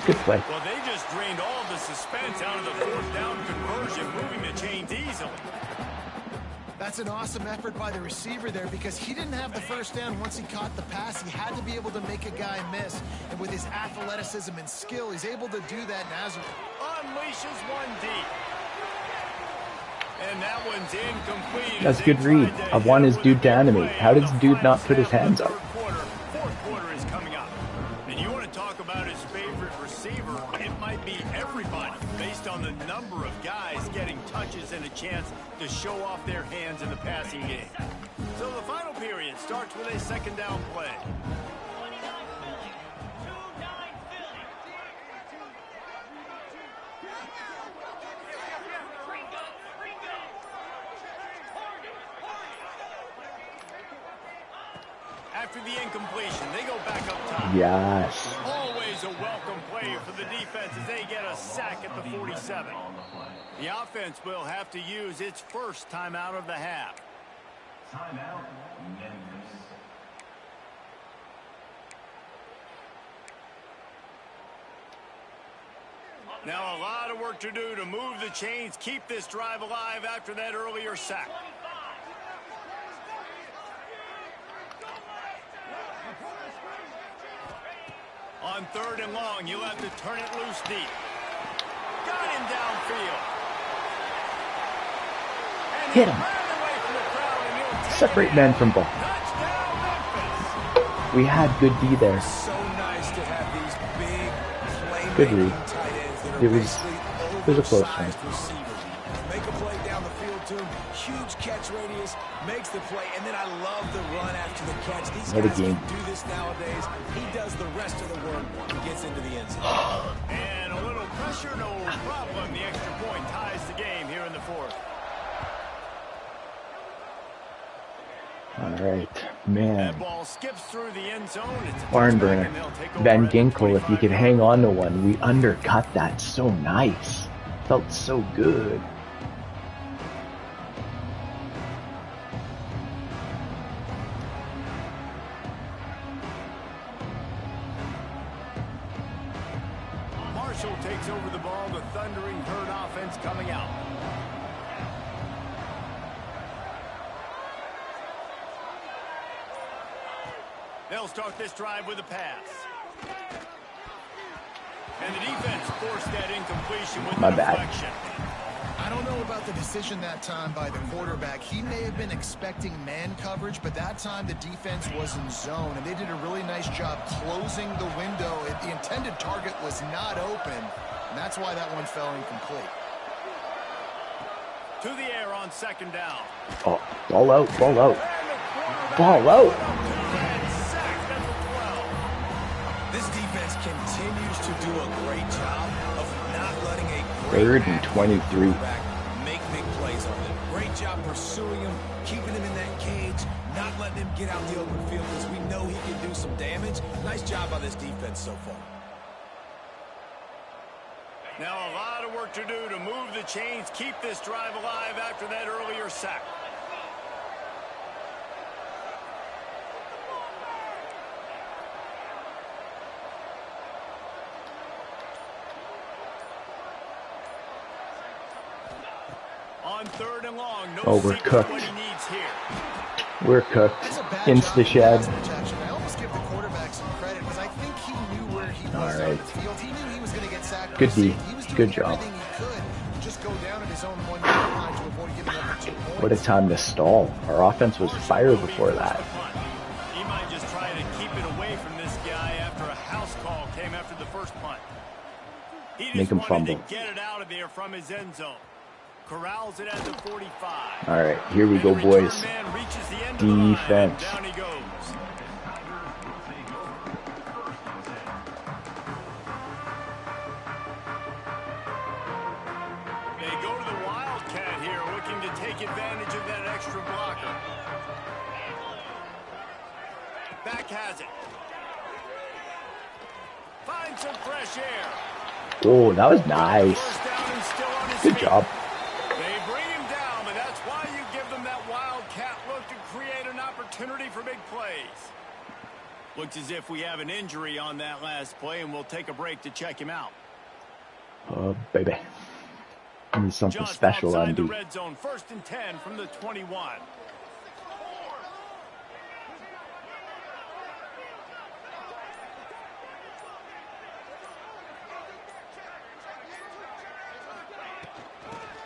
Speaker 3: Good play.
Speaker 1: Well, they just drained all of the suspense out of the fourth down conversion, moving the chains easily.
Speaker 4: That's an awesome effort by the receiver there because he didn't have the first down once he caught the pass. He had to be able to make a guy miss. And with his athleticism and skill, he's able to do that. Nazareth
Speaker 1: Unleashes one deep. And that one's incomplete.
Speaker 3: That's a good read. I want his dude to animate. How does dude not put his hands up?
Speaker 1: Fourth quarter is coming up. And you want to talk about his favorite receiver, it might be everybody based on the number of guys getting touches and a chance to show off their hands in the passing game. So the final period starts with a second down play. After the incompletion, they go back up top.
Speaker 3: Yes.
Speaker 1: Always a welcome play for the defense as they get a sack at the 47. The offense will have to use its first timeout of the half.
Speaker 7: Timeout, Memphis.
Speaker 1: Now a lot of work to do to move the chains, keep this drive alive after that earlier sack. On third and long, you'll have to turn it loose deep. Got him downfield. And
Speaker 3: Hit him.
Speaker 1: ran away from the crowd, and he'll take
Speaker 3: Separate
Speaker 1: it
Speaker 3: man
Speaker 1: in.
Speaker 3: from ball.
Speaker 1: Touchdown, Memphis.
Speaker 3: We had good D there.
Speaker 5: So nice to have these big
Speaker 3: Good
Speaker 5: playmaking
Speaker 3: read.
Speaker 5: tight ends that are
Speaker 3: It was a close one.
Speaker 5: oversized receivers. Make a play down the field to him. Huge catch radius, makes the play, and then I love the run after the catch. These
Speaker 3: What a
Speaker 5: guys
Speaker 3: game.
Speaker 5: can do this nowadays. He does the rest of the work and gets into the end zone.
Speaker 1: And a little pressure, no problem. The extra point ties the game here in the fourth.
Speaker 3: All right,
Speaker 1: That
Speaker 3: man.
Speaker 1: ball skips through the end zone. It's a
Speaker 3: Barn
Speaker 1: touchback,
Speaker 3: burner.
Speaker 1: and they'll take over
Speaker 3: Van
Speaker 1: at the
Speaker 3: Ginkel, if you
Speaker 1: 25.
Speaker 3: could hang on to one, we undercut that so nice. Felt so good.
Speaker 1: Marshall takes over the ball. The thundering herd offense coming out. They'll start this drive with a pass. And the defense forced that incompletion with
Speaker 3: My
Speaker 1: the
Speaker 3: bad.
Speaker 1: deflection.
Speaker 4: I don't know about the decision that time by the quarterback. He may have been expecting man coverage, but that time the defense was in zone, and they did a really nice job closing the window. The intended target was not open, and that's why that one fell incomplete.
Speaker 1: To the air on second down.
Speaker 3: Oh, ball out, ball out. Ball out.
Speaker 1: And sacked at the 12.
Speaker 5: This defense continues to do a great job of not letting a
Speaker 3: Third
Speaker 5: great
Speaker 3: and 23.
Speaker 5: quarterback make big plays on them. Great job pursuing him, keeping him in that cage, not letting him get out the open field because we know he can do some damage. Nice job by this defense so far.
Speaker 1: Now a lot of work to do to move the chains, keep this drive alive after that earlier sack. On third and long, no
Speaker 3: Oh, we're
Speaker 1: secret
Speaker 3: cooked.
Speaker 1: what he needs here.
Speaker 3: We're cooked.
Speaker 4: That's a bad
Speaker 3: Insta
Speaker 4: job
Speaker 3: shed.
Speaker 4: of pass protection. I almost give the quarterback some credit because I think he knew where he was
Speaker 3: All
Speaker 4: on
Speaker 3: right.
Speaker 4: the field. He knew he was going to get sacked.
Speaker 3: Good D.
Speaker 4: He was doing
Speaker 3: Good job.
Speaker 4: everything he could to just go down at his own 1 yard line to avoid giving up the 2 points.
Speaker 3: What a time to stall. Our offense was fire before that.
Speaker 1: He might just try to keep it away from this guy after a house call came after the first punt. He just
Speaker 3: Make him
Speaker 1: wanted
Speaker 3: fumble.
Speaker 1: to get it out of there from his end zone. Corrals it at the 45.
Speaker 3: All right, here we go,
Speaker 1: And the return
Speaker 3: boys.
Speaker 1: man reaches the end of the line,
Speaker 3: Defense.
Speaker 1: and down he goes. They go to the Wildcat here, looking to take advantage of that extra blocker. Back has it. Finds some fresh air.
Speaker 3: Oh, that was nice.
Speaker 1: First down and still on his
Speaker 3: Good
Speaker 1: feet.
Speaker 3: job.
Speaker 1: They bring him down, but that's why you give them that Wildcat look to create an opportunity for big plays. Looks as if we have an injury on that last play, and we'll take a break to check him out.
Speaker 3: Oh, baby. I need something
Speaker 1: Just
Speaker 3: special on
Speaker 1: outside the
Speaker 3: D.
Speaker 1: red zone, 1st and 10 from the 21.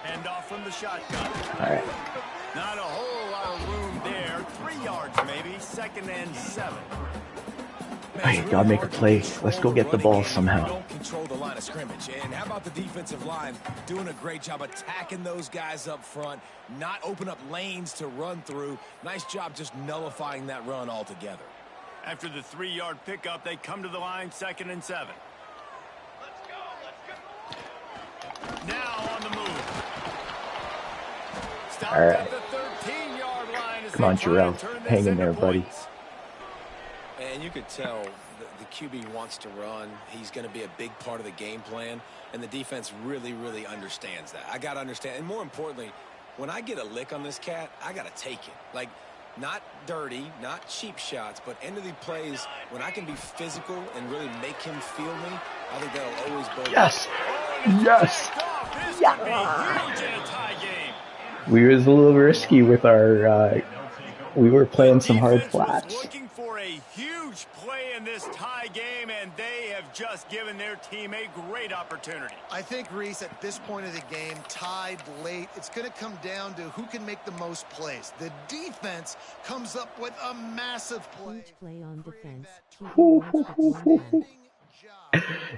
Speaker 1: Hand off from the shotgun.
Speaker 3: All right.
Speaker 1: Not a whole lot of room there. 3 yards maybe. 2nd and 7.
Speaker 3: Hey, gotta make a play. Let's go get the ball somehow.
Speaker 5: Don't control the line of scrimmage. And how about the defensive line doing a great job attacking those guys up front, not open up lanes to run through. Nice job just nullifying that run altogether.
Speaker 1: After the 3-yard pickup, they come to the line, 2nd and 7. Now on the move. Stopped
Speaker 3: All right.
Speaker 1: at the 13-yard line as
Speaker 3: Come on,
Speaker 1: they try and
Speaker 3: Jarrell.
Speaker 1: turn this
Speaker 3: Hang in
Speaker 1: into
Speaker 3: there, buddy.
Speaker 1: points.
Speaker 5: And you could tell the QB wants to run. He's going to be a big part of the game plan. And the defense really, really understands that. I got to understand. And more importantly, when I get a lick on this cat, I got to take it. Like, not dirty, not cheap shots, but end of the plays, when I can be physical and really make him feel me, I think that'll always bode.
Speaker 3: Yes. Yes.
Speaker 1: This could be huge in a tie game.
Speaker 3: We was a little risky with our, we were playing some hard
Speaker 1: Defense was
Speaker 3: flats.
Speaker 1: looking for a huge play in this tie game, and they have just given their team a great opportunity.
Speaker 4: I think, Reese, at this point of the game, tied late, it's going to come down to who can make the most plays. The defense comes up with a massive play.
Speaker 8: Each play on defense.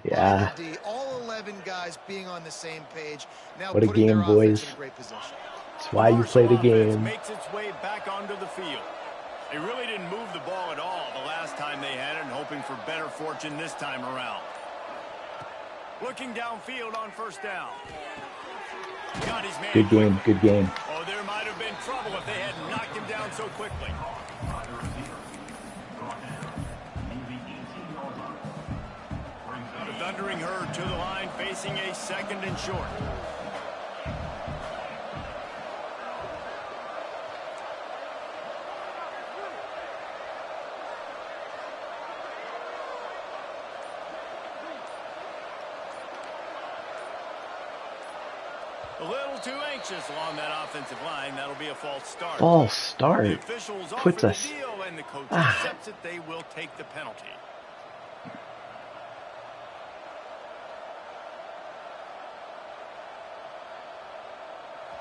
Speaker 3: Yeah.
Speaker 4: All 11 guys being on the same page. Now
Speaker 3: What a
Speaker 4: putting
Speaker 3: game,
Speaker 4: their offense
Speaker 3: boys.
Speaker 4: in a great position.
Speaker 3: That's why you play the
Speaker 1: Marshall offense
Speaker 3: game.
Speaker 1: makes its way back onto the field. They really didn't move the ball at all the last time they had it, and hoping for better fortune this time around. Looking downfield on 1st down. Got his man
Speaker 3: Good game. Good game.
Speaker 1: Oh, there might have been trouble if they had knocked him down so quickly. The Thundering Herd to the line, facing a 2nd and short. A little too anxious along that offensive line. That'll be a false start.
Speaker 3: False
Speaker 1: The
Speaker 3: start.
Speaker 1: officials
Speaker 3: Puts
Speaker 1: offer
Speaker 3: us-
Speaker 1: the deal, and the coach
Speaker 3: Ah.
Speaker 1: accepts it. They will take the penalty.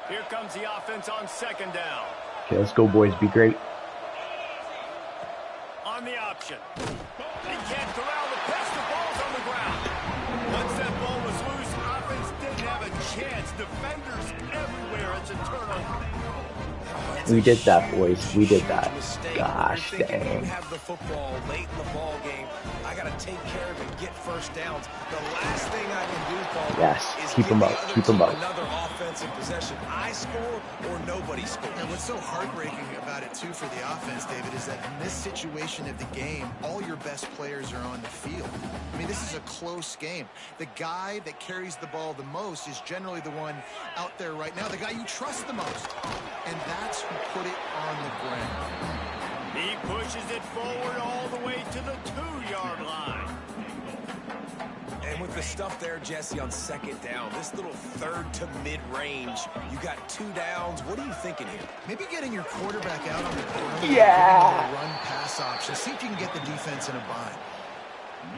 Speaker 1: Here comes the offense on 2nd down.
Speaker 3: Okay, let's go, boys. Be great.
Speaker 1: On the option. They can't corral the pass. The ball's on the ground. Once that ball was loose, offense didn't have a chance. Defenders everywhere. It's a turnover.
Speaker 3: We did that, boys. We did that.
Speaker 5: Mistake.
Speaker 3: Gosh,
Speaker 5: You're thinking
Speaker 3: dang.
Speaker 5: you have the football late in the ball game. I got to take care of it, get first downs. The last thing I can do, Paul,
Speaker 3: Yes,
Speaker 5: is
Speaker 3: keep
Speaker 5: give
Speaker 3: 'em
Speaker 5: the
Speaker 3: up,
Speaker 5: other
Speaker 3: keep 'em
Speaker 5: team
Speaker 3: up.
Speaker 5: another offensive possession. I score or nobody scores.
Speaker 4: And what's so heartbreaking about it, too, for the offense, David, is that in this situation of the game, all your best players are on the field. I mean, this is a close game. The guy that carries the ball the most is generally the one out there right now, the guy you trust the most. And that's who put it on the ground.
Speaker 1: He pushes it forward all the way to the 2-yard line.
Speaker 5: And with the stuff there, Jesse, on second down, this little third to mid-range, you got 2 downs. What are you thinking here?
Speaker 4: Maybe getting your quarterback out on the ground.
Speaker 3: Yeah.
Speaker 4: Run-pass option. See if you can get the defense in a bind.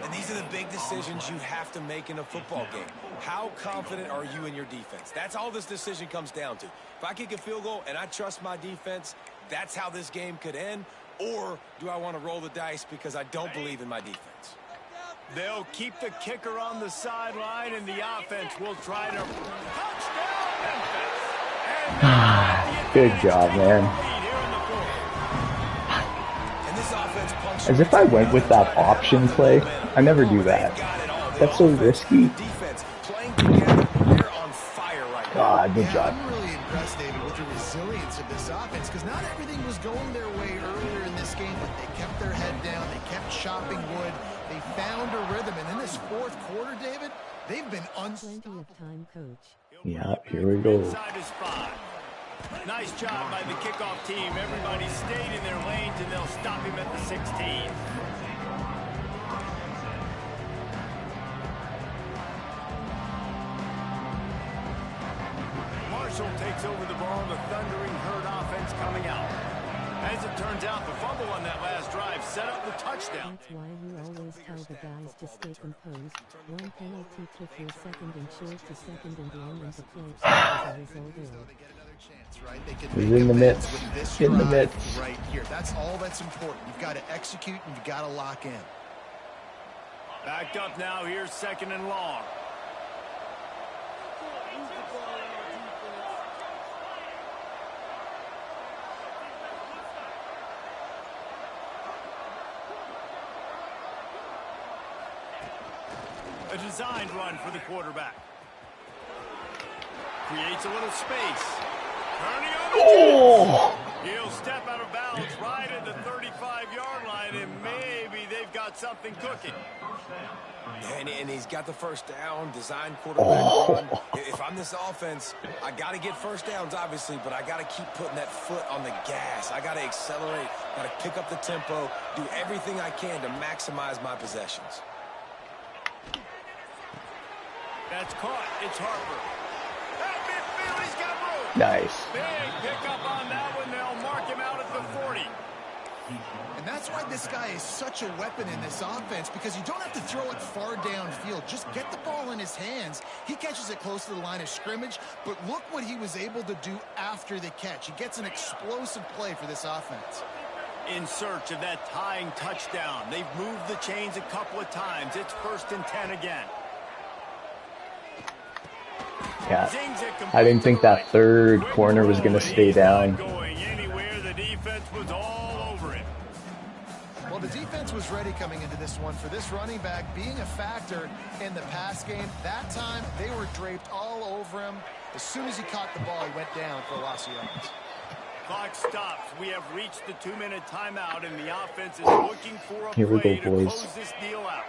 Speaker 5: And these are the big decisions you have to make in a football game. How confident are you in your defense? That's all this decision comes down to. If I kick a field goal and I trust my defense, that's how this game could end. Or do I want to roll the dice because I don't believe in my defense?
Speaker 1: They'll keep the kicker on the sideline, and the offense will try to touchdown Memphis. And
Speaker 3: Good job, man.
Speaker 5: And this offense punctuates
Speaker 3: As if I went with that option play. I never do that. That's so risky.
Speaker 5: Defense playing together. They're on fire right now.
Speaker 3: Ah, good job.
Speaker 4: I'm really impressed, David, with the resilience of this offense, because not everything was going their way earlier in this game, but they kept their head down. They kept chopping wood. They found a rhythm. And in this fourth quarter, David, they've been unstoppable.
Speaker 8: Plenty of time, coach.
Speaker 3: Yeah, here we go.
Speaker 1: Inside his 5. Nice job by the kickoff team. Everybody stayed in their lanes, and they'll stop him at the 16. Marshall takes over the ball. The thundering herd offense coming out. As it turns out, the fumble on that last drive set up the touchdown.
Speaker 8: That's why you always tell the guys to stay composed. One penalty took your second and short to second and long, and the play as a result of.
Speaker 4: They get another chance, right? They can
Speaker 3: He's
Speaker 4: make
Speaker 3: in the
Speaker 4: amends
Speaker 3: midst.
Speaker 4: with this
Speaker 3: In the
Speaker 4: drive
Speaker 3: midst.
Speaker 4: right here. That's all that's important. You've got to execute and you've got to lock in.
Speaker 1: Backed up now. Here's second and long. A designed run for the quarterback. Creates a little space. Turning on the
Speaker 3: Oh!
Speaker 1: He'll step out of bounds right at the 35-yard line, and maybe they've got something cooking.
Speaker 5: And he's got the first down, designed quarterback run. If I'm this offense, I got to get first downs, obviously, but I got to keep putting that foot on the gas. I got to accelerate, got to pick up the tempo, do everything I can to maximize my possessions.
Speaker 1: That's caught. It's Harper. At midfield, he's got room.
Speaker 3: Nice.
Speaker 1: Big pickup on that one. They'll mark him out at the 40.
Speaker 4: And that's why this guy is such a weapon in this offense, because you don't have to throw it far downfield. Just get the ball in his hands. He catches it close to the line of scrimmage, but look what he was able to do after the catch. He gets an explosive play for this offense.
Speaker 1: In search of that tying touchdown. They've moved the chains a couple of times. It's 1st and 10 again.
Speaker 3: Yeah. I didn't think that third corner was going to stay down.
Speaker 1: Going anywhere, the defense was all over it.
Speaker 4: Well, the defense was ready coming into this one for this running back being a factor in the pass game. That time, they were draped all over him. As soon as he caught the ball, he went down for a loss of yards.
Speaker 1: Clock stops. We have reached the 2-minute timeout, and the offense is looking for a
Speaker 3: Here we
Speaker 1: play
Speaker 3: go,
Speaker 1: to
Speaker 3: boys.
Speaker 1: close this deal out.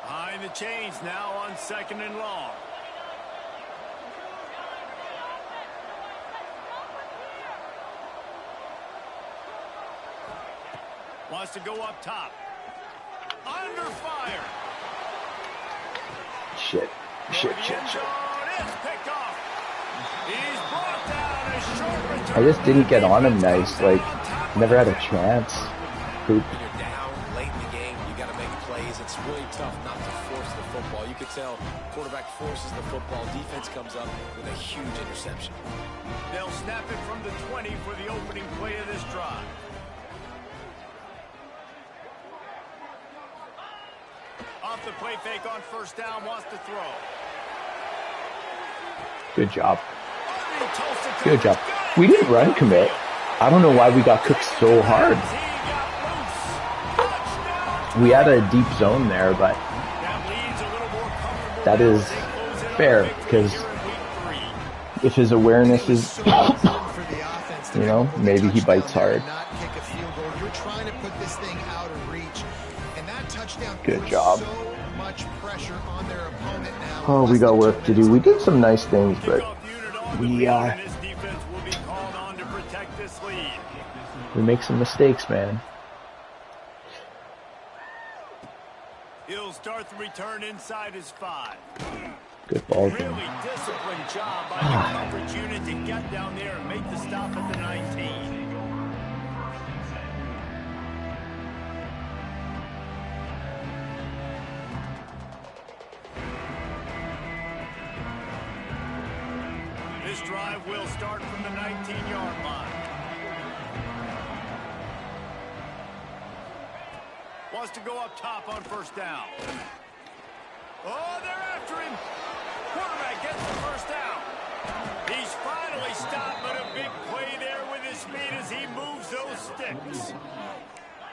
Speaker 1: Behind the chains now on 2nd and long. Wants to go up top. Under fire.
Speaker 3: Shit. Shit,
Speaker 1: For the
Speaker 3: shit,
Speaker 1: end
Speaker 3: shit.
Speaker 1: zone, it's picked off. He's brought down a short return.
Speaker 3: I just didn't get on him nice. Like, never had a chance. Poop.
Speaker 5: When you're down late in the game, you got to make plays. It's really tough not to force the football. You could tell quarterback forces the football. Defense comes up with a huge interception.
Speaker 1: They'll snap it from the 20 for the opening play of this drive. Off the play fake on 1st down, wants to throw.
Speaker 3: Good job. Good job. We didn't run commit. I don't know why we got cooked so hard. We had a deep zone there, but that is fair because if his awareness is, you know, maybe he bites hard. Good job. Oh, we got work to do. We did some nice things, but we make some mistakes, man.
Speaker 1: He'll start the return inside his 5.
Speaker 3: Good ball game.
Speaker 1: Really disciplined job by the coverage unit to get down there and make the stop at the 19. This drive will start from the 19-yard line. Wants to go up top on first down. Oh, they're after him. Quarterback gets the first down. He's finally stopped, but a big play there with his speed as he moves those sticks.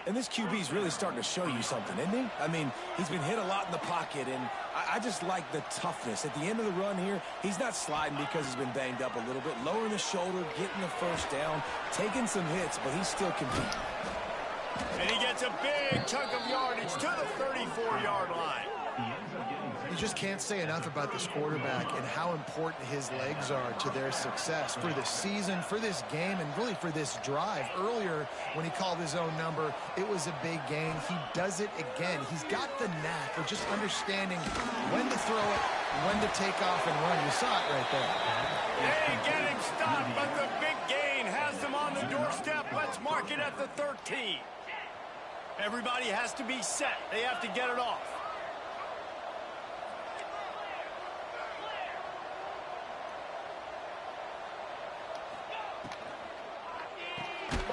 Speaker 5: And this QB's really starting to show you something, isn't he? I mean, he's been hit a lot in the pocket, and I just like the toughness. At the end of the run here, he's not sliding because he's been banged up a little bit. Lowering the shoulder, getting the first down, taking some hits, but he's still competing.
Speaker 1: And he gets a big chunk of yardage to the 34-yard line.
Speaker 4: You just can't say enough about this quarterback and how important his legs are to their success for this season, for this game, and really for this drive. Earlier, when he called his own number, it was a big gain. He does it again. He's got the knack of just understanding when to throw it, when to take off and run. You saw it right there.
Speaker 1: They get him stopped, but the big gain has them on the doorstep. Let's mark it at the 13. Everybody has to be set. They have to get it off.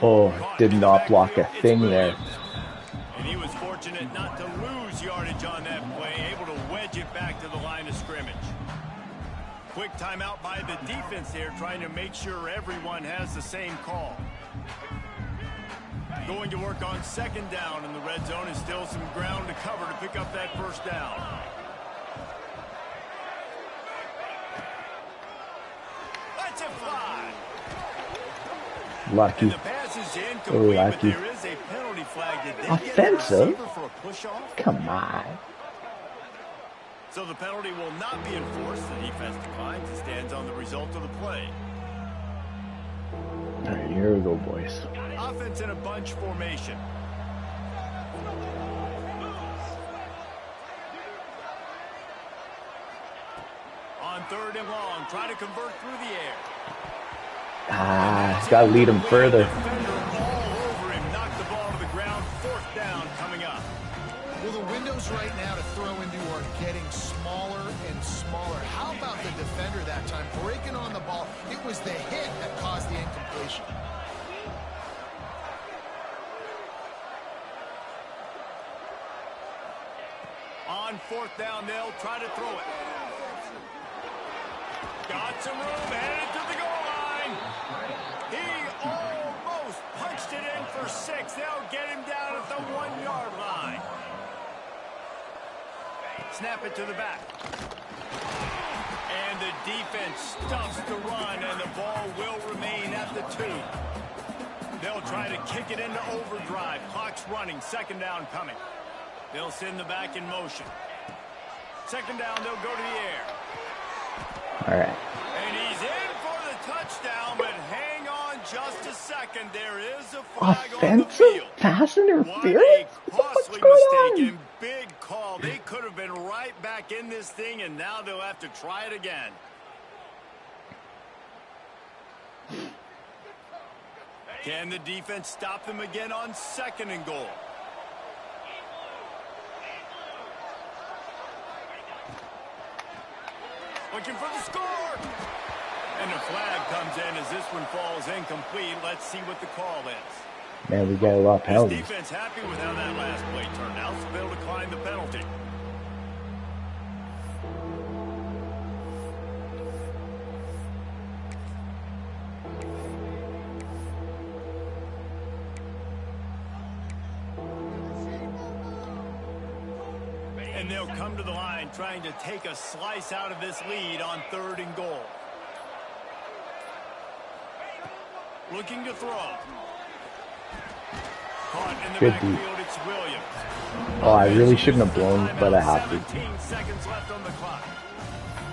Speaker 3: Oh, did not block a thing there.
Speaker 1: And he was fortunate not to lose yardage on that play, able to wedge it back to the line of scrimmage. Quick timeout by the defense here, trying to make sure everyone has the same call. Going to work on second down in the red zone, and still some ground to cover to pick up that first down. Let's it fly.
Speaker 3: Lucky.
Speaker 1: And the pass is incomplete, but there is a penalty flag. Did they
Speaker 3: offensive?
Speaker 1: get a receiver for a push-off?
Speaker 3: Come on.
Speaker 1: So the penalty will not be enforced. The defense declines and stands on the result of the play.
Speaker 3: All right, here we go, boys.
Speaker 1: Offense in a bunch formation. On third and long, try to convert through the air.
Speaker 3: Gotta lead him further.
Speaker 1: Defender all over him, knocked the ball to the ground. Fourth down coming up.
Speaker 4: Well, the windows right now to throw into are getting smaller and smaller. How about the defender that time breaking on the ball? It was the hit that caused the incompletion.
Speaker 1: On fourth down, they'll try to throw it. Got some room, headed to the goal line. He almost punched it in for 6. They'll get him down at the 1-yard line. Snap it to the back. And the defense stuffs the run, and the ball will remain at the 2. They'll try to kick it into overdrive. Clock's running. Second down coming. They'll send the back in motion. Second down, they'll go to the air.
Speaker 3: All right.
Speaker 1: And he's in for the touchdown, but hang on just a second. There is a flag on the field.
Speaker 3: Offensive pass interference?
Speaker 1: What a costly mistake and big call. They could have been right back in this thing, and now they'll have to try it again. Can the defense stop them again on second and goal? Looking for the score. And the flag comes in as this one falls incomplete. Let's see what the call is.
Speaker 3: Man, we got a lot of penalties.
Speaker 1: This defense happy with how that last play turned out, so they'll decline the penalty. And they'll come to the line trying to take a slice out of this lead on 3rd and goal. Looking to throw. Caught in the
Speaker 3: Good
Speaker 1: backfield, it's Williams.
Speaker 3: Oh, I really shouldn't have blown, but I have to.
Speaker 1: 17 seconds left on the clock.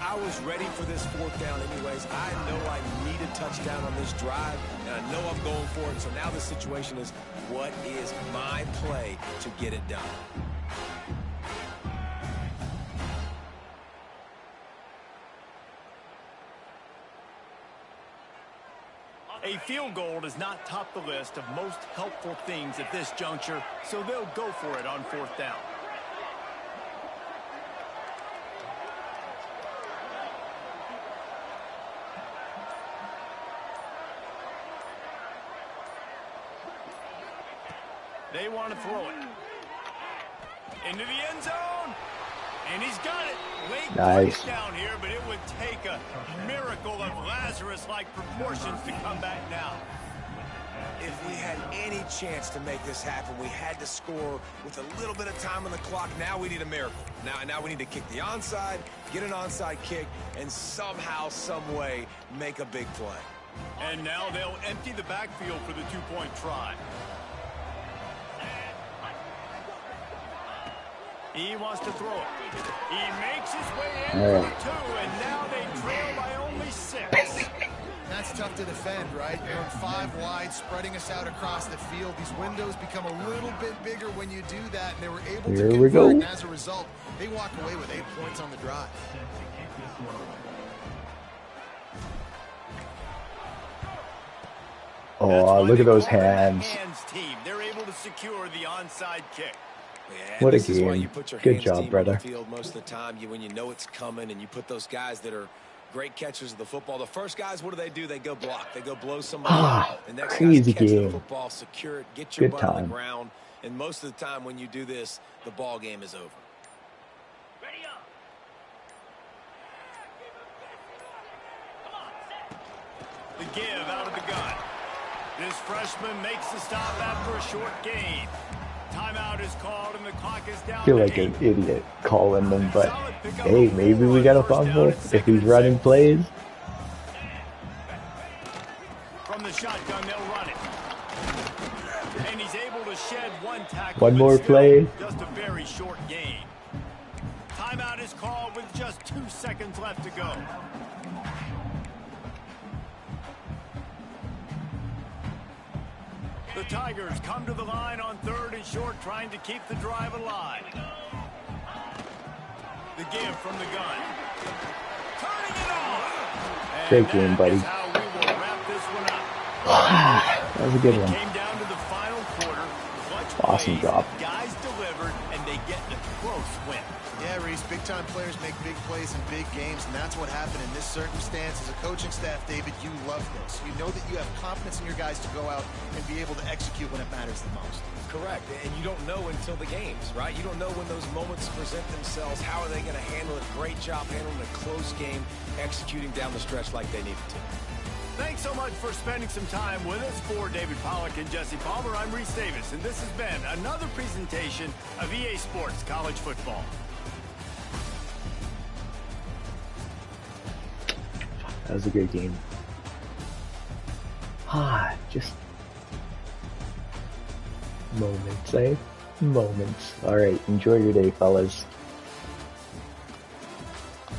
Speaker 5: I was ready for this 4th down anyways. I know I need a touchdown on this drive, and I know I'm going for it. So now the situation is, what is my play to get it done?
Speaker 1: A field goal does not top the list of most helpful things at this juncture, so they'll go for it on 4th down. They want to throw it. Into the end zone. And he's got it. Late
Speaker 3: Nice.
Speaker 1: down here, but it would take a miracle of Lazarus-like proportions to come back now.
Speaker 5: If we had any chance to make this happen, we had to score with a little bit of time on the clock. Now we need a miracle. Now we need to kick the onside, get an onside kick, and somehow, some way, make a big play.
Speaker 1: And now they'll empty the backfield for the 2-point try. He wants to throw it. He makes his way in for 2, and now they trail by only 6.
Speaker 4: That's tough to defend, right? You're 5 wide, spreading us out across the field. These windows become a little bit bigger when you do that, and they were able to convert. And as a result, they walk away with 8 points on the drive.
Speaker 3: Oh, look at those hands.
Speaker 1: Team. They're able to secure the onside kick.
Speaker 5: Yeah,
Speaker 3: what a
Speaker 5: this is why
Speaker 3: game.
Speaker 5: you put your
Speaker 3: Good
Speaker 5: hands
Speaker 3: job,
Speaker 5: deep
Speaker 3: brother.
Speaker 5: on the field most of the time, when you know it's coming, and you put those guys that are great catchers of the football. The first guys, what do? They go block. They go blow somebody up. The next
Speaker 3: Crazy
Speaker 5: guys catch the
Speaker 3: game.
Speaker 5: football, secure it, get your
Speaker 3: Good
Speaker 5: butt on
Speaker 3: time.
Speaker 5: the ground. And most of the time when you do this, the ball game is over.
Speaker 1: Ready up. The give out of the gun. This freshman makes the stop after a short gain. Timeout is called and the clock is down.
Speaker 3: I feel like an idiot calling them, but hey, maybe we got a fumble if he's running plays.
Speaker 1: From the shotgun, they'll run it. And he's able to shed 1 tackle.
Speaker 3: One more
Speaker 1: but
Speaker 3: play.
Speaker 1: Just a very short gain. Timeout is called with just 2 seconds left to go. The Tigers come to the line on 3rd and short, trying to keep the drive alive. The give from the gun. Turning it on.
Speaker 3: Great game, buddy.
Speaker 1: How we will wrap this one up.
Speaker 3: That was a good one.
Speaker 1: Came down to the final quarter. Clutch
Speaker 3: Awesome
Speaker 1: plays,
Speaker 3: job.
Speaker 1: Guys delivered, and they get the close win.
Speaker 4: Yeah, Reese, big-time players make big plays in big games, and that's what happened in this circumstance. As a coaching staff, David, you love this. You know that you have confidence in your guys to go out and be able to execute when it matters the most.
Speaker 5: Correct, and you don't know until the games, right? You don't know when those moments present themselves. How are they going to handle it? Great job handling a close game, executing down the stretch like they needed to.
Speaker 1: Thanks so much for spending some time with us. For David Pollack and Jesse Palmer, I'm Reese Davis, and this has been another presentation of EA Sports College Football.
Speaker 3: That was a good game. Just moments, eh? Moments. All right, enjoy your day, fellas.